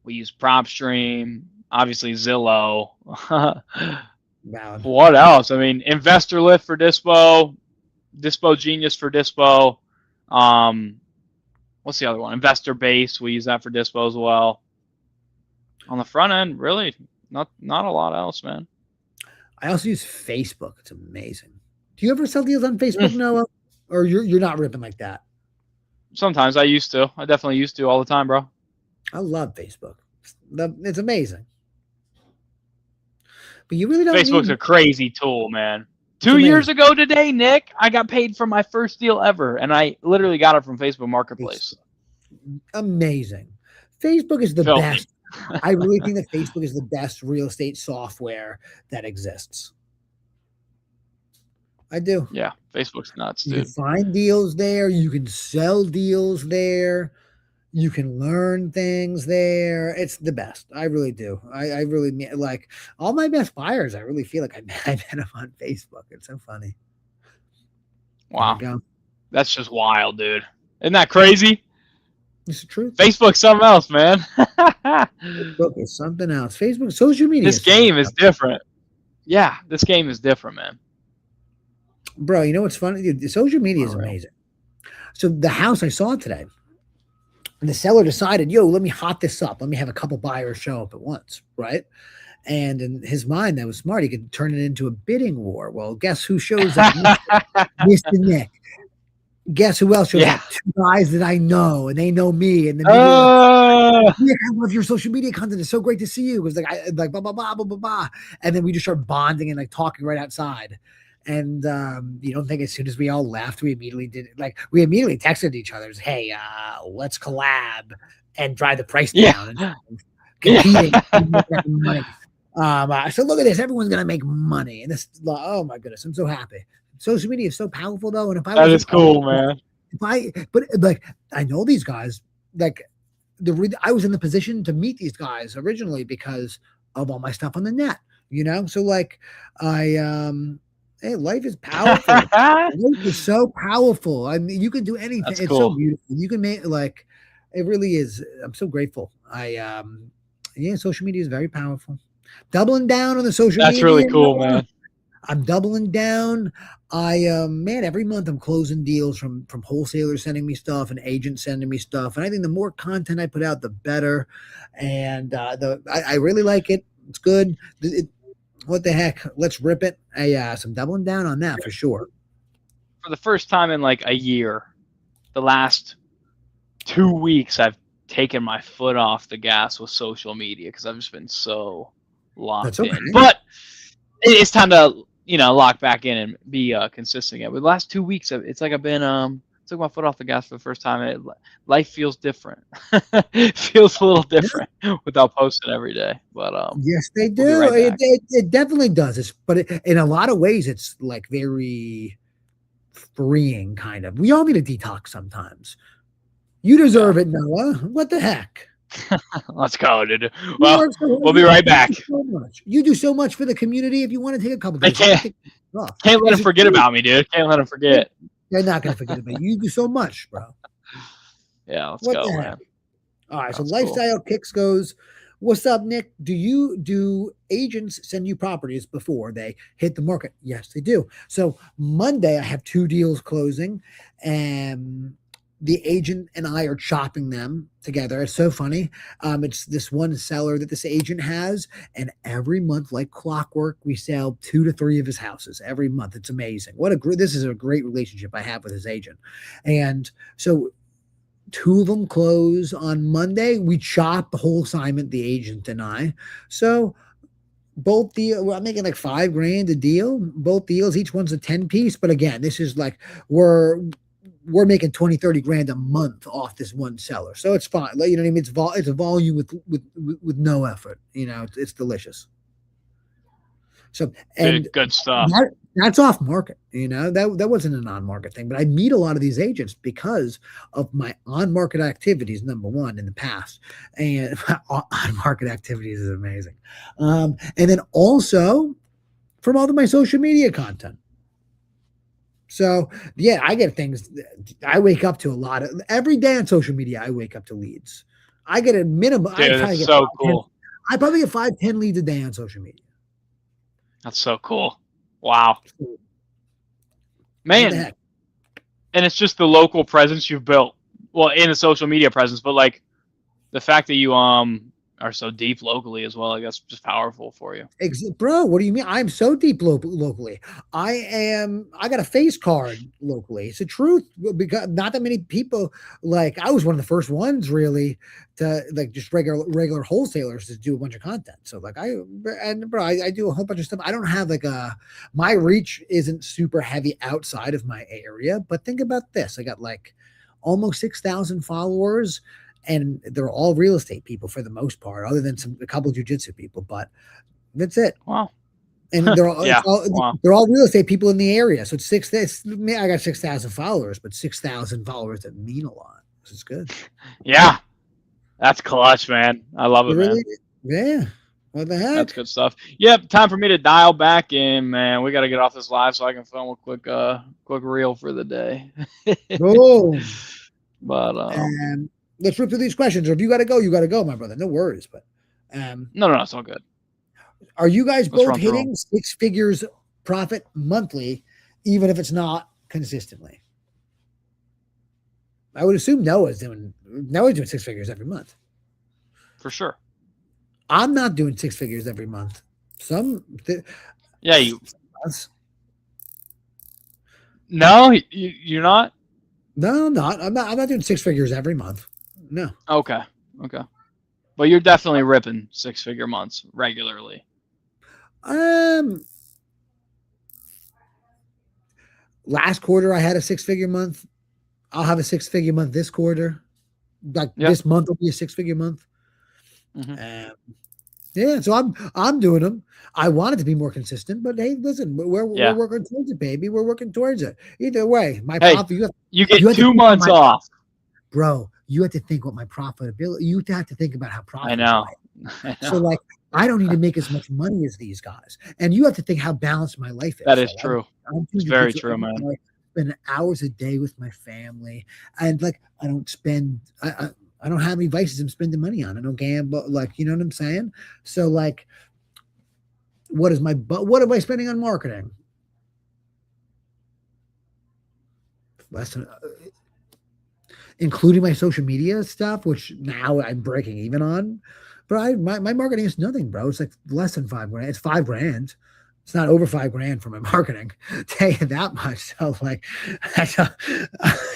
we use PropStream, obviously Zillow. Valid. What else? I mean, Investor Lift for Dispo, Dispo Genius for Dispo. What's the other one? Investor Base. We use that for Dispo as well. On the front end, really, not a lot else, man. I also use Facebook. It's amazing. Do you ever sell deals on Facebook, Mm. Noah? Or you're not ripping like that? Sometimes I used to. I definitely used to all the time, bro. I love Facebook. It's amazing. But you really don't Facebook's need a crazy tool, man. it's 2 years amazing. ago today, Nick, I got paid for my first deal ever, and I literally got it from Facebook Marketplace. Amazing. Facebook is the Filthy. best. I really think that Facebook is the best real estate software that exists. I do. Yeah, Facebook's nuts, You can dude. find deals there. You can sell deals there. You can learn things there. It's the best. I really do. I really like all my best buyers. I really feel like I met them on Facebook. It's so funny. There you Wow, go. that's just wild, dude. Isn't that crazy? It's the truth. Facebook's something else, man. Facebook is something else. Facebook, social media This is something game is else. different. Yeah, this game is different, man. Bro, you know what's funny? Dude, social media is Unreal. amazing. So the house I saw today, the seller decided, yo, let me hot this up. Let me have a couple buyers show up at once, right? And in his mind, that was smart. He could turn it into a bidding war. Well, guess who shows up? Mr. Nick. Guess who else shows Yeah. up? Two guys that I know, and they know me. And then Nick, I love your social media content. It's so great to see you. It was like blah blah blah blah blah blah. And then we just start bonding and like talking right outside. And you don't think as soon as we all left, we immediately texted each other, hey, let's collab and drive the price down and competing. Money. So look at this. Everyone's gonna make money. And this, oh my goodness, I'm so happy. Social media is so powerful though. And if I That was is cool, man. but like I know these guys, like I was in the position to meet these guys originally because of all my stuff on the net, So like hey, life is powerful. Life is so powerful. I mean, you can do anything. That's It's cool. so beautiful. You can make it really is. I'm so grateful. Yeah, social media is very powerful. Doubling down on the social That's media. really cool, man. I'm doubling down. Man, every month I'm closing deals from wholesalers sending me stuff and agents sending me stuff. And I think the more content I put out, the better. And I really like it. It's good. What the heck? Let's rip it. So I'm doubling down on that for sure. For the first time in like a year, the last 2 weeks, I've taken my foot off the gas with social media because I've just been so locked in. But it's time to lock back in and be consistent again. But the last 2 weeks, it's like I've been took my foot off the gas for the first time. Life feels different. It feels a little different without posting every day. But yes, they do. We'll be right back. It definitely does. But in a lot of ways, it's like very freeing, kind of. We all need a detox sometimes. You deserve it, Noah. What the heck? Let's go, dude. Well, we'll be right back. You do so much for the community. If you want to take a couple days, can't let him forget about me, dude. Can't let him forget. They're not going to forget about you. You do so much, bro. Yeah, let's go, man. All right, so Lifestyle Kicks goes, what's up, Nick? Do agents send you properties before they hit the market? Yes, they do. So Monday, I have 2 deals closing, and the agent and I are chopping them together. It's so funny. It's this one seller that this agent has, and every month, like clockwork, we sell 2 to 3 of his houses every month. It's amazing. This is a great relationship I have with his agent. And so 2 of them close on Monday. We chop the whole assignment, the agent and I. So both deals, I'm making like $5,000 a deal. Both deals, each one's a 10 piece. But again, this is like we're making 20, 30 grand a month off this one seller. So it's fine. You know what I mean? It's a volume with no effort. It's delicious. So, and good stuff. That's off market. That wasn't an on market thing, but I meet a lot of these agents because of my on market activities. Number one, in the past, and on market activities is amazing. And then also from all of my social media content. So yeah, I get things. I wake up to a lot of every day on social media. I wake up to leads. I get a minimum. Dude, that's so cool. I probably get 5-10 leads a day on social media. That's so cool. Wow. Man. And it's just the local presence you've built. Well, in the social media presence, but like the fact that you are so deep locally as well, I guess, just powerful for you. Bro, what do you mean? I'm so deep locally. I got a face card locally. It's the truth, because not that many people, like, I was one of the first ones really to like just regular wholesalers to do a bunch of content. So like I do a whole bunch of stuff. I don't have like my reach isn't super heavy outside of my area, but think about this. I got like almost 6,000 followers. And they're all real estate people for the most part, other than a couple of jujitsu people, but that's it. Wow. And they're all, wow. They're all real estate people in the area. So I got 6,000 followers, but 6,000 followers that mean a lot. This is good. Yeah. That's clutch, man. I love it, man. Yeah. What the heck? That's good stuff. Yep. Time for me to dial back in, man. We got to get off this live so I can film a quick reel for the day. Oh. But let's rip through these questions. Or if you got to go, you got to go, my brother. No worries. But no, it's all good. Are you guys both hitting 6 figures profit monthly, even if it's not consistently? I would assume Noah's doing 6 figures every month. For sure. I'm not doing 6 figures every month. Yeah, you. No, you're not. No, I'm not. I'm not doing 6 figures every month. No. Okay. But you're definitely ripping 6-figure months regularly. Last quarter I had a 6-figure month. I'll have a 6-figure month this quarter. This month will be a 6-figure month. Mm-hmm. Yeah, so I'm doing them. I want it to be more consistent, but hey, listen, we're working towards it, baby. We're working towards it. Either way, profit. You get 2 months off, bro. You have to think what my profitability. You have to think about how profitable. I know. So like, I don't need to make as much money as these guys, and you have to think how balanced my life is. That is true. It's very true, man. I spend hours a day with my family, and like I don't spend. I don't have any vices I'm spending money on. I don't gamble. Like, you know what I'm saying? So like, What is what am I spending on marketing? Less than, including my social media stuff, which now I'm breaking even on. But my marketing is nothing, bro. It's like less than $5 grand. It's $5 grand. It's not over $5 grand for my marketing. Tell you that much. So like,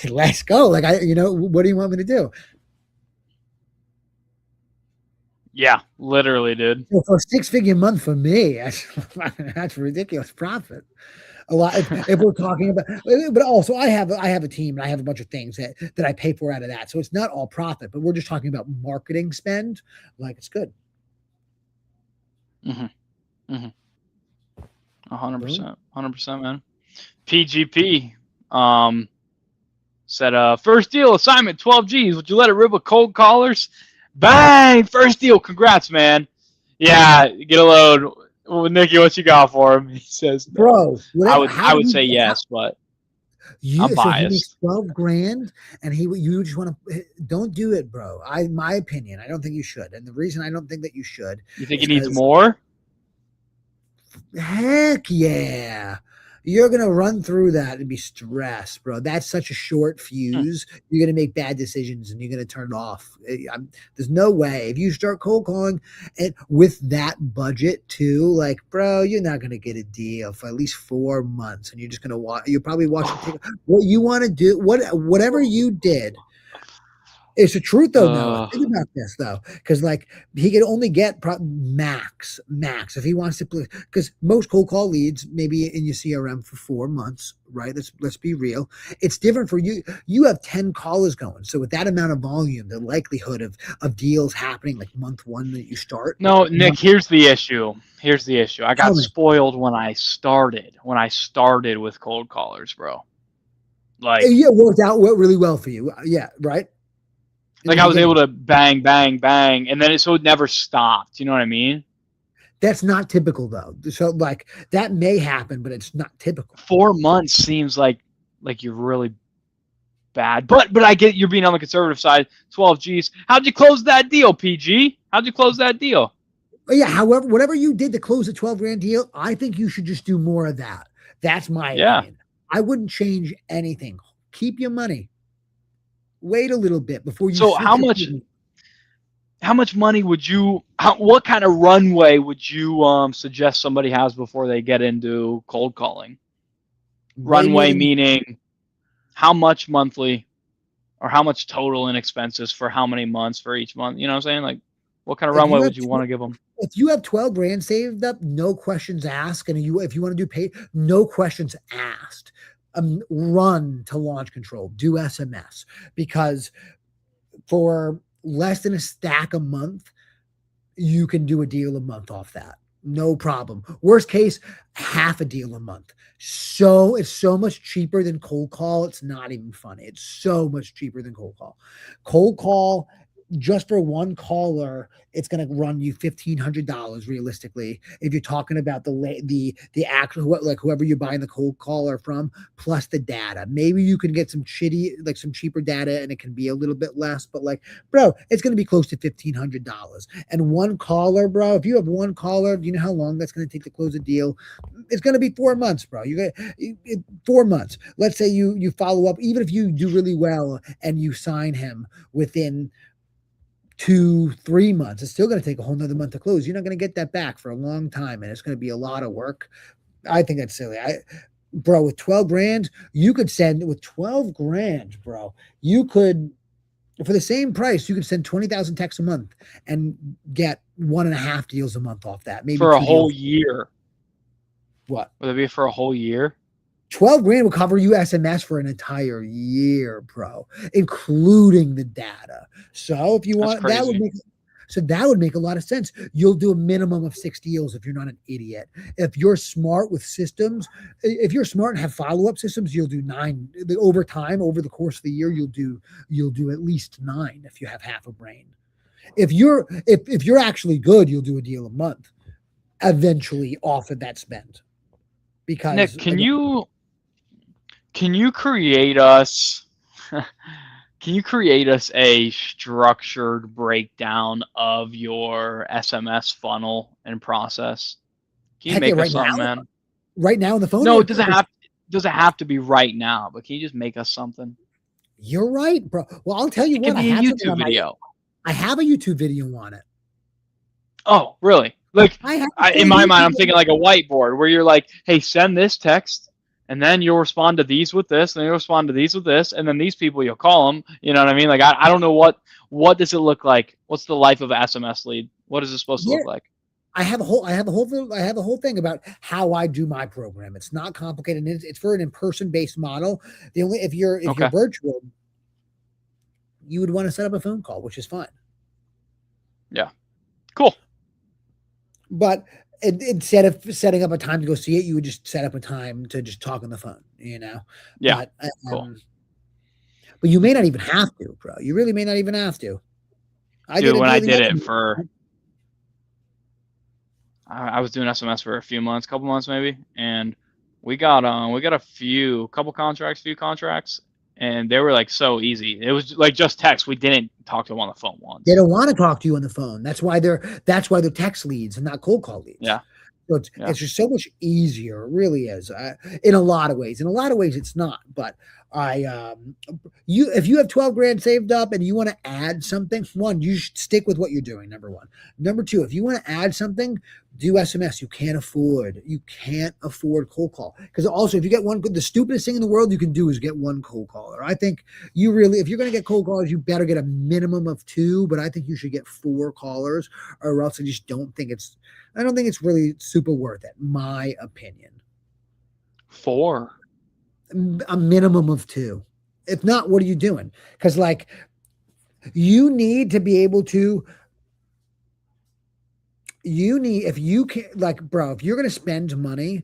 let's go. Like what do you want me to do? Yeah, literally, dude. Well, for a 6-figure month for me, that's ridiculous profit. A lot if we're talking about, but also I have a team and I have a bunch of things that I pay for out of that. So it's not all profit, but we're just talking about marketing spend. Like it's good. 100%, 100%, man. PGP said, first deal assignment 12 G's. Would you let it rip with cold callers? Bang! First deal. Congrats, man. Yeah, get a load. Well, Nikki, what you got for him? He says, no. Bro, whatever. I would say yes, but I'm so he makes biased. 12 grand and you just want to, don't do it, bro. My opinion, I don't think you should. And the reason I don't think that you should, You think he needs more? Heck yeah. You're going to run through that and be stressed, bro. That's such a short fuse. You're going to make bad decisions and you're going to turn it off. There's no way. If you start cold calling and with that budget too, like, bro, you're not going to get a deal for at least 4 months. And you're just going to watch. You're probably watching what you want to do. Whatever you did. It's the truth though. Noah, think about this though, because like he can only get max if he wants to play. Because most cold call leads maybe in your CRM for 4 months, right? Let's be real. It's different for you. You have 10 callers going, so with that amount of volume, the likelihood of deals happening like month 1 that you start. No, Nick. Here's the issue. I got spoiled when I started. With cold callers, bro. Like it worked out really well for you. Yeah, right. Like I was able to bang, bang, bang, and then it never stopped. You know what I mean? That's not typical though. So like that may happen, but it's not typical. 4 months seems like you're really bad. But I get you're being on the conservative side. 12 G's. How'd you close that deal, PG? How'd you close that deal? Yeah, however, whatever you did to close a 12 grand deal, I think you should just do more of that. That's my opinion. I wouldn't change anything. Keep your money. Wait a little bit before you. So how much money would you? What kind of runway would you suggest somebody has before they get into cold calling? Runway meaning how much monthly, or how much total in expenses for how many months for each month? You know what I'm saying? Like, what kind of runway would you want to give them? If you have 12 grand saved up, no questions asked, and if you want to do pay, no questions asked. Run to launch control, do SMS, because for less than a stack a month, you can do a deal a month off that. No problem. Worst case, half a deal a month. So it's so much cheaper than cold call. It's not even funny. It's so much cheaper than cold call. Cold call, just for one caller, it's going to run you $1,500 realistically. If you're talking about the actual, like whoever you're buying the cold caller from, plus the data, maybe you can get some some cheaper data and it can be a little bit less, but like, bro, it's going to be close to $1,500. And one caller, bro, if you have one caller, do you know how long that's going to take to close a deal? It's going to be 4 months, bro. You got 4 months. Let's say you follow up, even if you do really well and you sign him within 2-3 months, it's still going to take a whole nother month to close. You're not going to get that back for a long time, and it's going to be a lot of work. I think that's silly. Bro, with 12 grand, you could send with 12 grand, bro. You could, for the same price, you could send 20,000 texts a month and get 1.5 deals a month off that. Maybe for a whole year. What would it be for a whole year? 12 grand will cover you SMS for an entire year, bro, including the data. So if you want, that would make a lot of sense. You'll do a minimum of 6 deals if you're not an idiot. If you're smart with systems, if you're smart and have follow-up systems, you'll do 9. Over time, over the course of the year, you'll do at least 9 if you have half a brain. If you're actually good, you'll do a deal a month eventually off of that spend. Because Nick, can you create us a structured breakdown of your SMS funnel and process? Can you Heck yeah, make us right something, now, man? right now on the phone. No, Yeah, it doesn't have to be right now, but can you just make us something? you're right, bro. Well, I'll tell you It could what, be a YouTube video. I have a YouTube video on it. Oh, really? Like, I have a in full my mind, YouTube I'm thinking like a whiteboard where you're like, hey, send this text, and then you'll respond to these with this, and then you'll respond to these with this, and then these people, you'll call them. You know what I mean? Like, I don't know what does it look like? What's the life of an SMS lead? What is it supposed to yeah. look like? I have a whole thing about how I do my program. It's not complicated. It's for an in-person based model. The only if you're Okay. virtual, you would want to set up a phone call, which is fine. Yeah. Cool. But instead of setting up a time to go see it, you would just set up a time to just talk on the phone, Yeah. But, Cool. But you may not even have to, bro. You really may not even have to. Dude, when I did it for, I was doing SMS for a couple months maybe, and we got a few contracts, and they were like so easy. It was like just text. We didn't talk to them on the phone once. They don't want to talk to you on the phone. That's why they're text leads and not cold call leads. Yeah. So it's just so much easier. It really is. In a lot of ways. In a lot of ways, it's not. But if you have 12 grand saved up and you want to add something, one, you should stick with what you're doing. Number one. Number two, if you want to add something, do SMS. You can't afford cold call. Because also, if you get the stupidest thing in the world you can do is get one cold caller. I think if you're going to get cold callers, you better get a minimum of 2, but I think you should get 4 callers, or else I don't think it's really super worth it. My opinion. 4. A minimum of 2. If not, what are you doing? Because you need to be able to. If you can, bro, if you're going to spend money,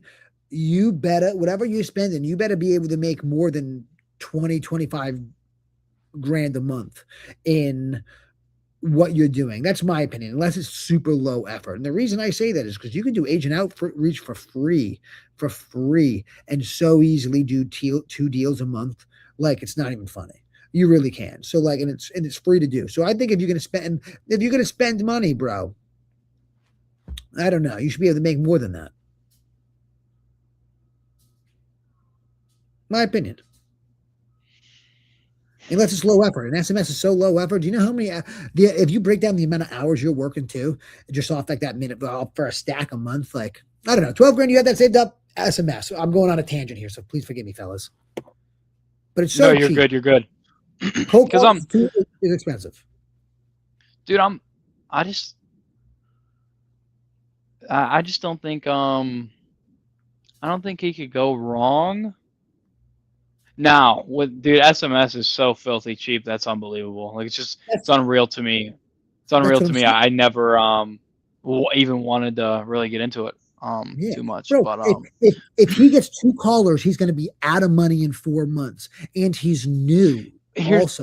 you better, whatever you spend, and you better be able to make more than 25 grand a month in what you're doing. That's my opinion, unless it's super low effort. And the reason I say that is because you can do agent outreach for free, and so easily do 2 deals a month. Like, it's not even funny. You really can. So and it's free to do. So I think if you're going to spend money, bro, I don't know. You should be able to make more than that. My opinion. Unless it's low effort. And SMS is so low effort. Do you know how many, if you break down the amount of hours you're working too, just off that minute for a stack a month, I don't know, 12 grand, you had that saved up, SMS. I'm going on a tangent here, so please forgive me, fellas. But it's so you're cheap. good. You're good. Because is expensive. Dude, I just don't think I don't think he could go wrong. Now, SMS is so filthy cheap. That's unbelievable. Like, it's unreal to me. It's unreal to me. I never even wanted to really get into it too much. Bro, but if he gets 2 callers, he's going to be out of money in 4 months, and he's new.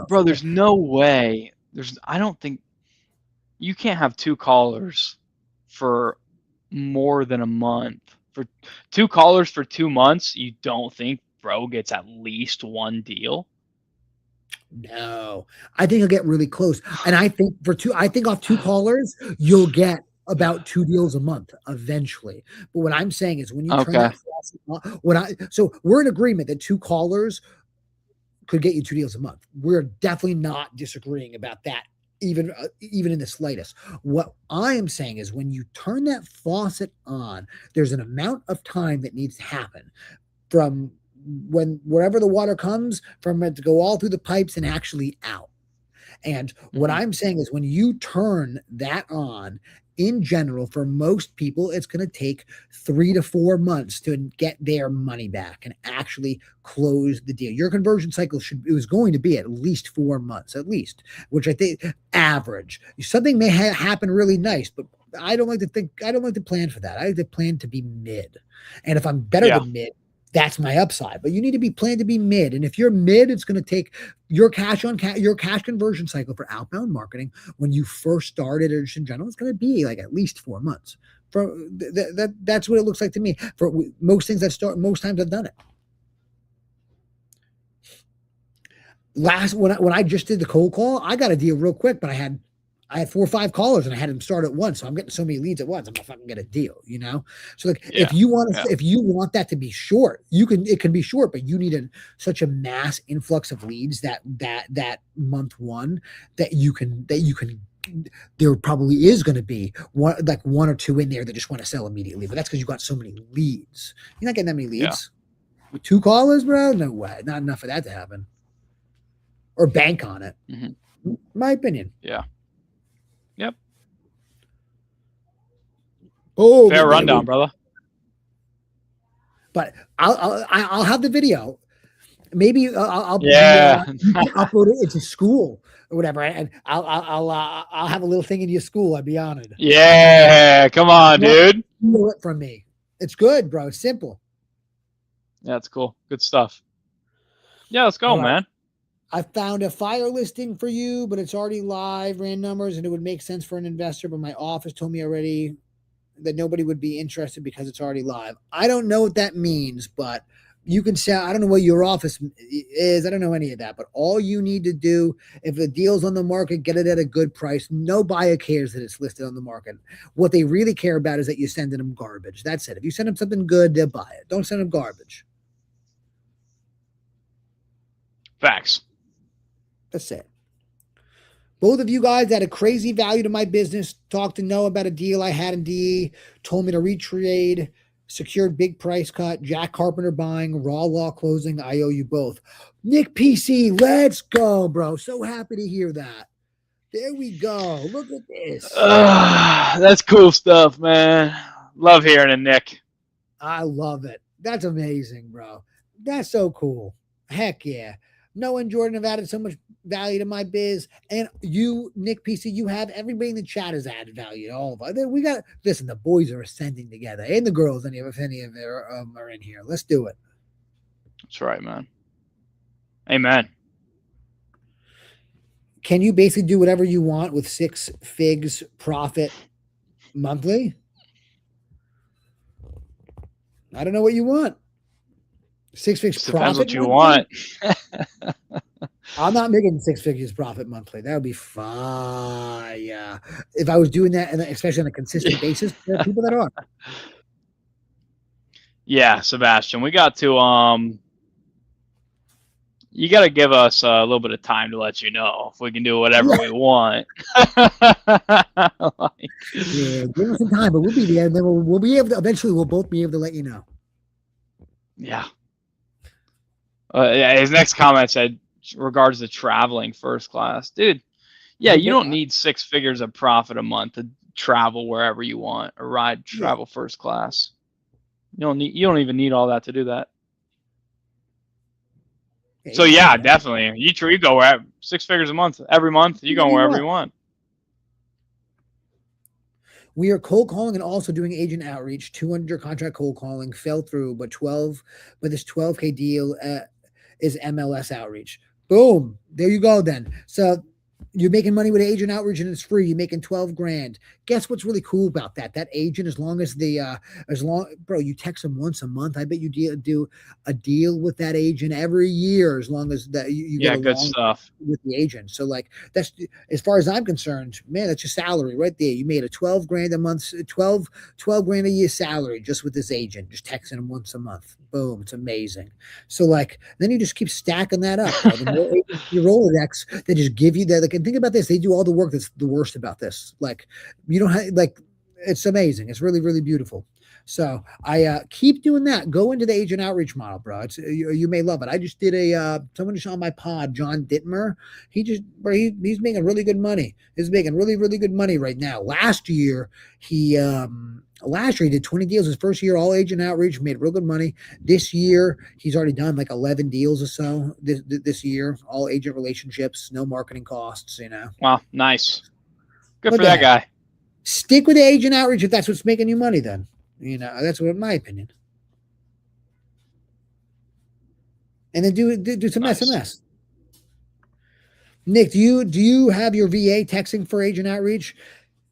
Bro, there's no way. I don't think you can't have 2 callers for more than a month. For 2 callers for 2 months, you don't think bro gets at least 1 deal? No, I think he'll get really close. And I think off 2 callers, you'll get about 2 deals a month eventually. But what I'm saying is when you turn that faucet, so we're in agreement that 2 callers could get you 2 deals a month. We're definitely not disagreeing about that, even in the slightest. What I am saying is when you turn that faucet on, there's an amount of time that needs to happen from wherever the water comes from it to go all through the pipes and actually out. And what I'm saying is when you turn that on, in general, for most people, it's going to take 3 to 4 months to get their money back and actually close the deal. Your conversion cycle was going to be at least 4 months, which I think average. Something may happen really nice, but I don't like to plan for that. I like to plan to be mid. And if I'm better than mid, that's my upside. But you need to be planned to be mid. And if you're mid, it's going to take your cash conversion cycle for outbound marketing when you first started, or just in general, it's going to be at least 4 months. That's what it looks like to me. For most things most times I've done it. When I just did the cold call, I got a deal real quick, but I I had 4 or 5 callers and I had them start at once. So I'm getting so many leads at once. I'm gonna fucking get a deal, you know? So like Yeah. if you want that to be short, it can be short, but you need such a mass influx of leads that month one that you can there probably is going to be one or two in there that just want to sell immediately, but that's because you got so many leads. You're not getting that many leads with 2 callers, bro. No way, not enough for that to happen. Or bank on it. Mm-hmm. My opinion. Yeah. Yep. Oh, fair rundown, brother. But I'll have the video. Maybe I'll upload it into school or whatever, and I'll have a little thing in your school. I'd be honored. Yeah, come on, dude. Steal it from me. It's good, bro. It's simple. Yeah, it's cool. Good stuff. Yeah, let's go, man. I found a fire listing for you, but it's already live, ran numbers, and it would make sense for an investor. But my office told me already that nobody would be interested because it's already live. I don't know what that means, but you can say, I don't know what your office is. I don't know any of that, but all you need to do, if the deal's on the market, get it at a good price. No buyer cares that it's listed on the market. What they really care about is that you're sending them garbage. That's it. If you send them something good, they'll buy it. Don't send them garbage. Facts. That's it. Both of you guys had a crazy value to my business. Talked to Noah about a deal I had in DE. Told me to retrade. Secured big price cut. Jack Carpenter buying. Raw law closing. I owe you both. Nick PC, let's go, bro. So happy to hear that. There we go. Look at this. That's cool stuff, man. Love hearing it, Nick. I love it. That's amazing, bro. That's so cool. Heck yeah. Noah and Jordan have added so much value to my biz. And you, Nick PC, you have everybody in the chat has added value to all of us. We got, listen, the boys are ascending together. And the girls, if any of them are in here. Let's do it. That's right, man. Amen. Can you basically do whatever you want with 6 figs profit monthly? I don't know what you want. 6 figures profit. Depends what you want. I'm not making 6 figures profit monthly. That would be fire. If I was doing that, and especially on a consistent basis, there are people that are. Yeah, Sebastian, we got to you got to give us a little bit of time to let you know if we can do whatever we want. Yeah, give us some time, but we'll be there, and then we'll be able to. Eventually, we'll both be able to let you know. Yeah. His next comment said, regards to traveling first class, dude. Yeah, you don't need 6 figures of profit a month to travel wherever you want or travel first class. You don't even need all that to do that. So yeah, definitely. You go where 6 figures a month every month. You go wherever you want. We are cold calling and also doing agent outreach. 200 contract cold calling fell through, but this 12K deal is MLS outreach. Boom. There you go then. So you're making money with agent outreach and it's free. You're making 12 grand. Guess what's really cool about that? That agent, bro, you text them once a month. I bet you do a deal with that agent every year as long as that you get good stuff with the agent. So like that's, as far as I'm concerned, man, that's your salary right there. You made a 12 grand a month, 12 grand a year salary just with this agent, just texting him once a month. Boom. It's amazing. So like, then you just keep stacking that up. Bro. The more agents you Rolodex, they just give you that. Like, and think about this. They do all the work. That's the worst about this. Like, you don't have, like, it's amazing. It's really, really beautiful. So I keep doing that. Go into the agent outreach model, bro. It's you may love it. I just did someone just on my pod, John Dittmer. He's making really good money. He's making really, really good money right now. Last year he did 20 deals. His first year, all agent outreach, made real good money. This year he's already done like 11 deals or so this year, all agent relationships, no marketing costs, Wow, nice. Good for that guy. Stick with the agent outreach if that's what's making you money then. That's what, in my opinion. And then do some SMS. Nick, do you have your VA texting for agent outreach?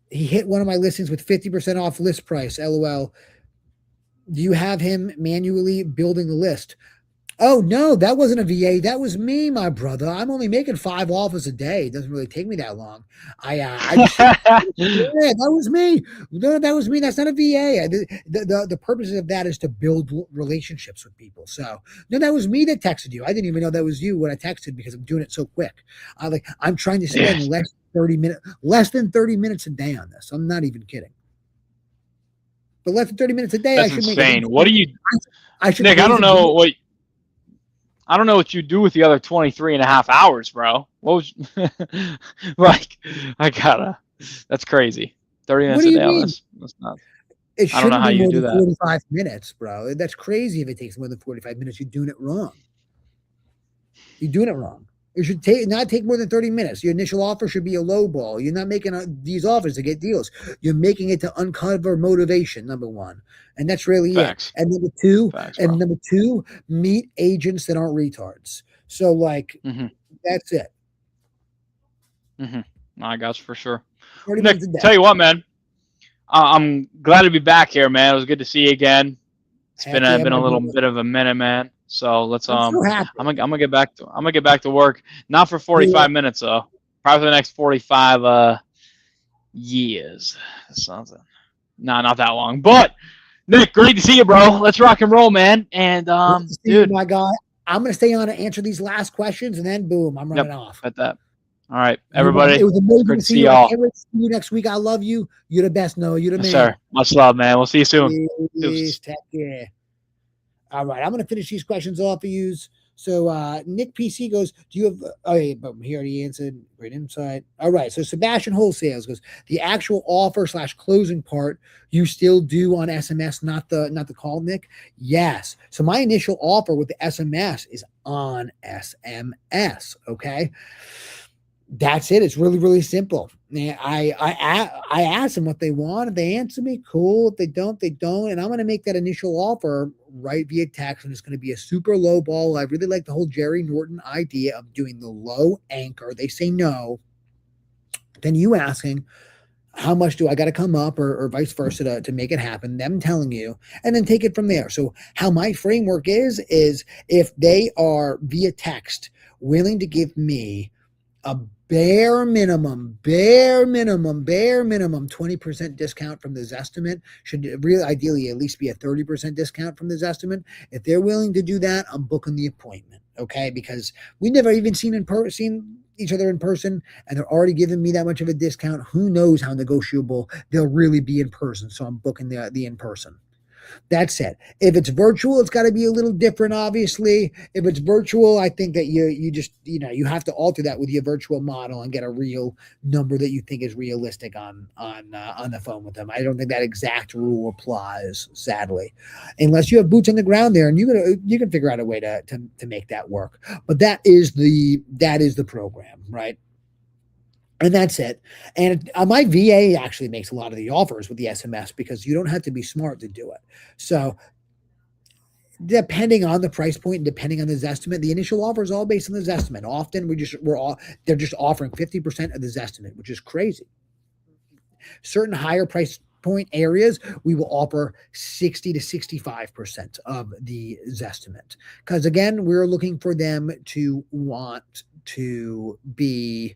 He hit one of my listings with 50% off list price. LOL. Do you have him manually building the list? Oh no, that wasn't a VA. That was me, my brother. I'm only making 5 offers a day. It doesn't really take me that long. I just yeah, that was me. No, that was me. That's not a VA. The purpose of that is to build relationships with people. So no, that was me that texted you. I didn't even know that was you when I texted because I'm doing it so quick. I'm trying to spend Yeah. less than 30 minutes a day on this. I'm not even kidding. But less than 30 minutes a day, I That's should make a insane. What do you, I should Nick? raise a billion. I don't know what you do with the other 23 and a half hours, bro. What was like? I gotta. That's crazy. 30 What minutes do a you day on mean? this. That's not. It I don't know shouldn't how be you more do than that. 45 minutes, bro. That's crazy if it takes more than 45 minutes. You're doing it wrong. You're doing it wrong. It should not take more than 30 minutes. Your initial offer should be a low ball. You're not making these offers to get deals. You're making it to uncover motivation, number one. And that's really it. Facts. And Facts, bro. number two, meet agents that aren't retards. So Mm-hmm. that's it. Mm-hmm. I got you for sure. 30 Nick, minutes a day. tell you what, man. I'm glad to be back here, man. It was good to see you again. It's Heck yeah, been my a little brother. bit of a minute, man. So let's I'm so happy. I'm gonna get back to work. Not for 45 minutes though. Probably for the next 45 years. Something. No, not that long. But Nick, great to see you, bro. Let's rock and roll, man. And Good to see you, dude. my guy. I'm gonna stay on and answer these last questions, and then boom, I'm running Yep. off. Got that. All right, everybody. It was amazing Great to to see see you. I y'all. can't wait to see you next week. I love you. You're the best, Noah. You're the Yes, man. sir. Much love, man. We'll see you soon. Peace. Take care. All right, I'm gonna finish these questions off for you. So Nick PC goes, do you have okay, but he already answered. Great insight. All right, so Sebastian Wholesale goes, the actual offer / closing part you still do on SMS, not the call, Nick? Yes. So my initial offer with the SMS is on SMS. Okay. That's it. It's really, really simple. I ask them what they want. If they answer me, cool. If they don't, they don't. And I'm going to make that initial offer right via text, and it's going to be a super low ball. I really like the whole Jerry Norton idea of doing the low anchor. They say no. Then you asking, how much do I got to come up, or vice versa to make it happen? Them telling you, and then take it from there. So how my framework is if they are via text willing to give me a bare minimum 20% discount from the Zestimate, should really ideally at least be a 30% discount from the Zestimate. If they're willing to do that, I'm booking the appointment. Okay, because we never even seen each other in person, and they're already giving me that much of a discount. Who knows how negotiable they'll really be in person? So I'm booking the in person. That's it. If it's virtual, it's got to be a little different, obviously. If it's virtual, I think that you just, you have to alter that with your virtual model and get a real number that you think is realistic on the phone with them. I don't think that exact rule applies, sadly, unless you have boots on the ground there, and you can figure out a way to make that work. But that is the program, right? And that's it. And my VA actually makes a lot of the offers with the SMS because you don't have to be smart to do it. So depending on the price point and depending on the Zestimate, the initial offer is all based on the Zestimate. Often they're just offering 50% of the Zestimate, which is crazy. Certain higher price point areas, we will offer 60 to 65% of the Zestimate. Because again, we're looking for them to want to be,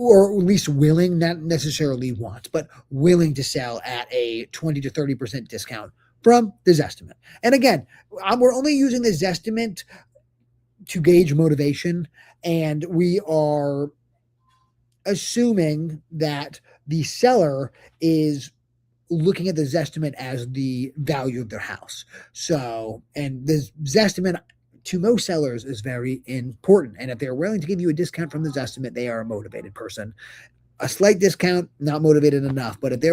or at least willing, not necessarily want, but willing to sell at a 20 to 30% discount from the Zestimate. And again, we're only using the Zestimate to gauge motivation, and we are assuming that the seller is looking at the Zestimate as the value of their house. So, and the Zestimate to most sellers is very important. And if they're willing to give you a discount from the Zestimate, they are a motivated person. A slight discount, not motivated enough. But if they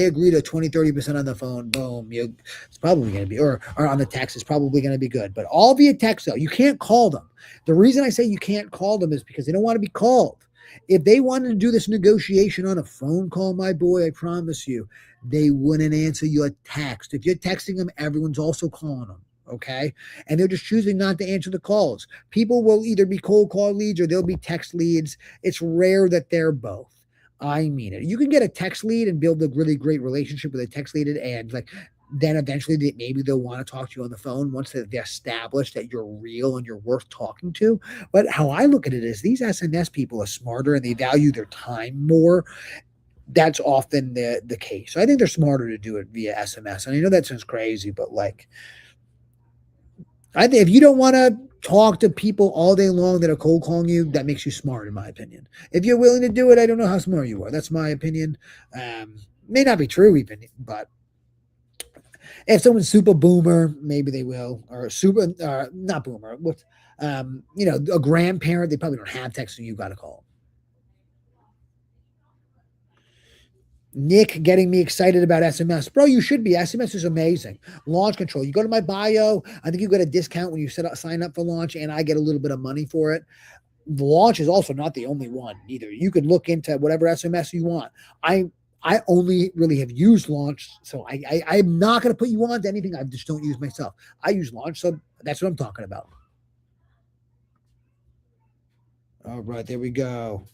agree to 20, 30% on the phone, boom, it's probably going to be, or on the text, it's probably going to be good. But all via text, though, you can't call them. The reason I say you can't call them is because they don't want to be called. If they wanted to do this negotiation on a phone call, my boy, I promise you, they wouldn't answer your text. If you're texting them, everyone's also calling them. Okay. And they're just choosing not to answer the calls. People will either be cold call leads or they'll be text leads. It's rare that they're both. I mean it. You can get a text lead and build a really great relationship with a text lead, and like then eventually maybe they'll want to talk to you on the phone once they're established that you're real and you're worth talking to. But how I look at it is these SMS people are smarter and they value their time more. That's often the case. So I think they're smarter to do it via SMS. And I know that sounds crazy, but like I think if you don't want to talk to people all day long that are cold calling you, that makes you smart, in my opinion. If you're willing to do it, I don't know how smart you are. That's my opinion. May not be true even, but if someone's super boomer, maybe they will, or super not boomer. What, a grandparent, they probably don't have text, so you got to call them. Nick getting me excited about SMS. Bro, you should be. SMS is amazing. Launch control. You go to my bio. I think you get a discount when you sign up for launch, and I get a little bit of money for it. Launch is also not the only one either. You can look into whatever SMS you want. I only really have used launch, so I'm not going to put you on to anything I just don't use myself. I use launch, so that's what I'm talking about. All right, there we go.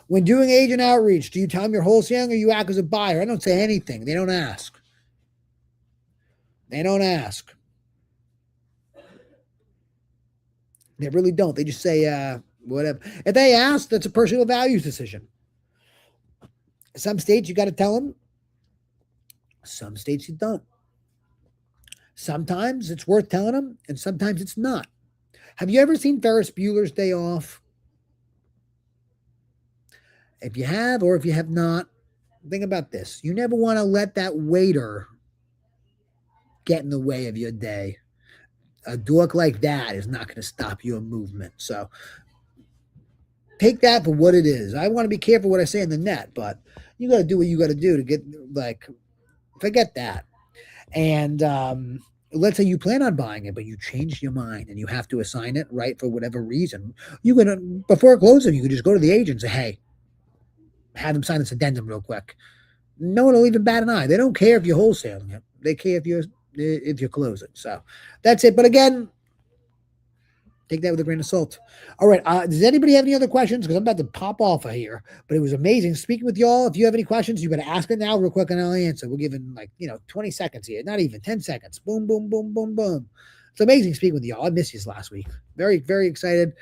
When doing agent outreach, do you tell them you're wholesaling or you act as a buyer? I don't say anything. They don't ask. They don't ask. They really don't. They just say, whatever. If they ask, that's a personal values decision. Some states you got to tell them. Some states you don't. Sometimes it's worth telling them, and sometimes it's not. Have you ever seen Ferris Bueller's Day Off? If you have, or if you have not, think about this. You never want to let that waiter get in the way of your day. A dork like that is not going to stop your movement. So take that for what it is. I want to be careful what I say in the net, but you got to do what you got to do to get, forget that. And let's say you plan on buying it, but you change your mind and you have to assign it, right, for whatever reason. You can, before closing, you can just go to the agent and say, hey, have them sign this addendum real quick. No one will even bat an eye. They don't care if you're wholesaling it. They care if you're closing. So that's it. But again, take that with a grain of salt. All right. Does anybody have any other questions? Because I'm about to pop off of here. But it was amazing speaking with y'all. If you have any questions, you better ask it now real quick and I'll answer. We're giving 20 seconds here. Not even 10 seconds. Boom, boom, boom, boom, boom. It's amazing speaking with y'all. I missed you last week. Very, very excited.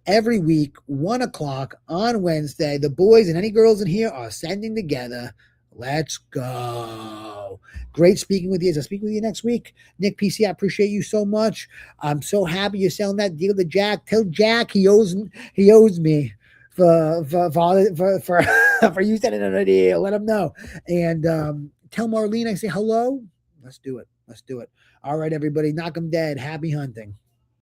Every week, 1 o'clock on Wednesday, the boys and any girls in here are sending together. Let's go. Great speaking with you. I'll speak with you next week. Nick PC, I appreciate you so much. I'm so happy you're selling that deal to Jack. Tell Jack he owes me for you sending him a deal. Let him know. And tell Marlene I say hello. Let's do it. All right, everybody. Knock 'em dead. Happy hunting.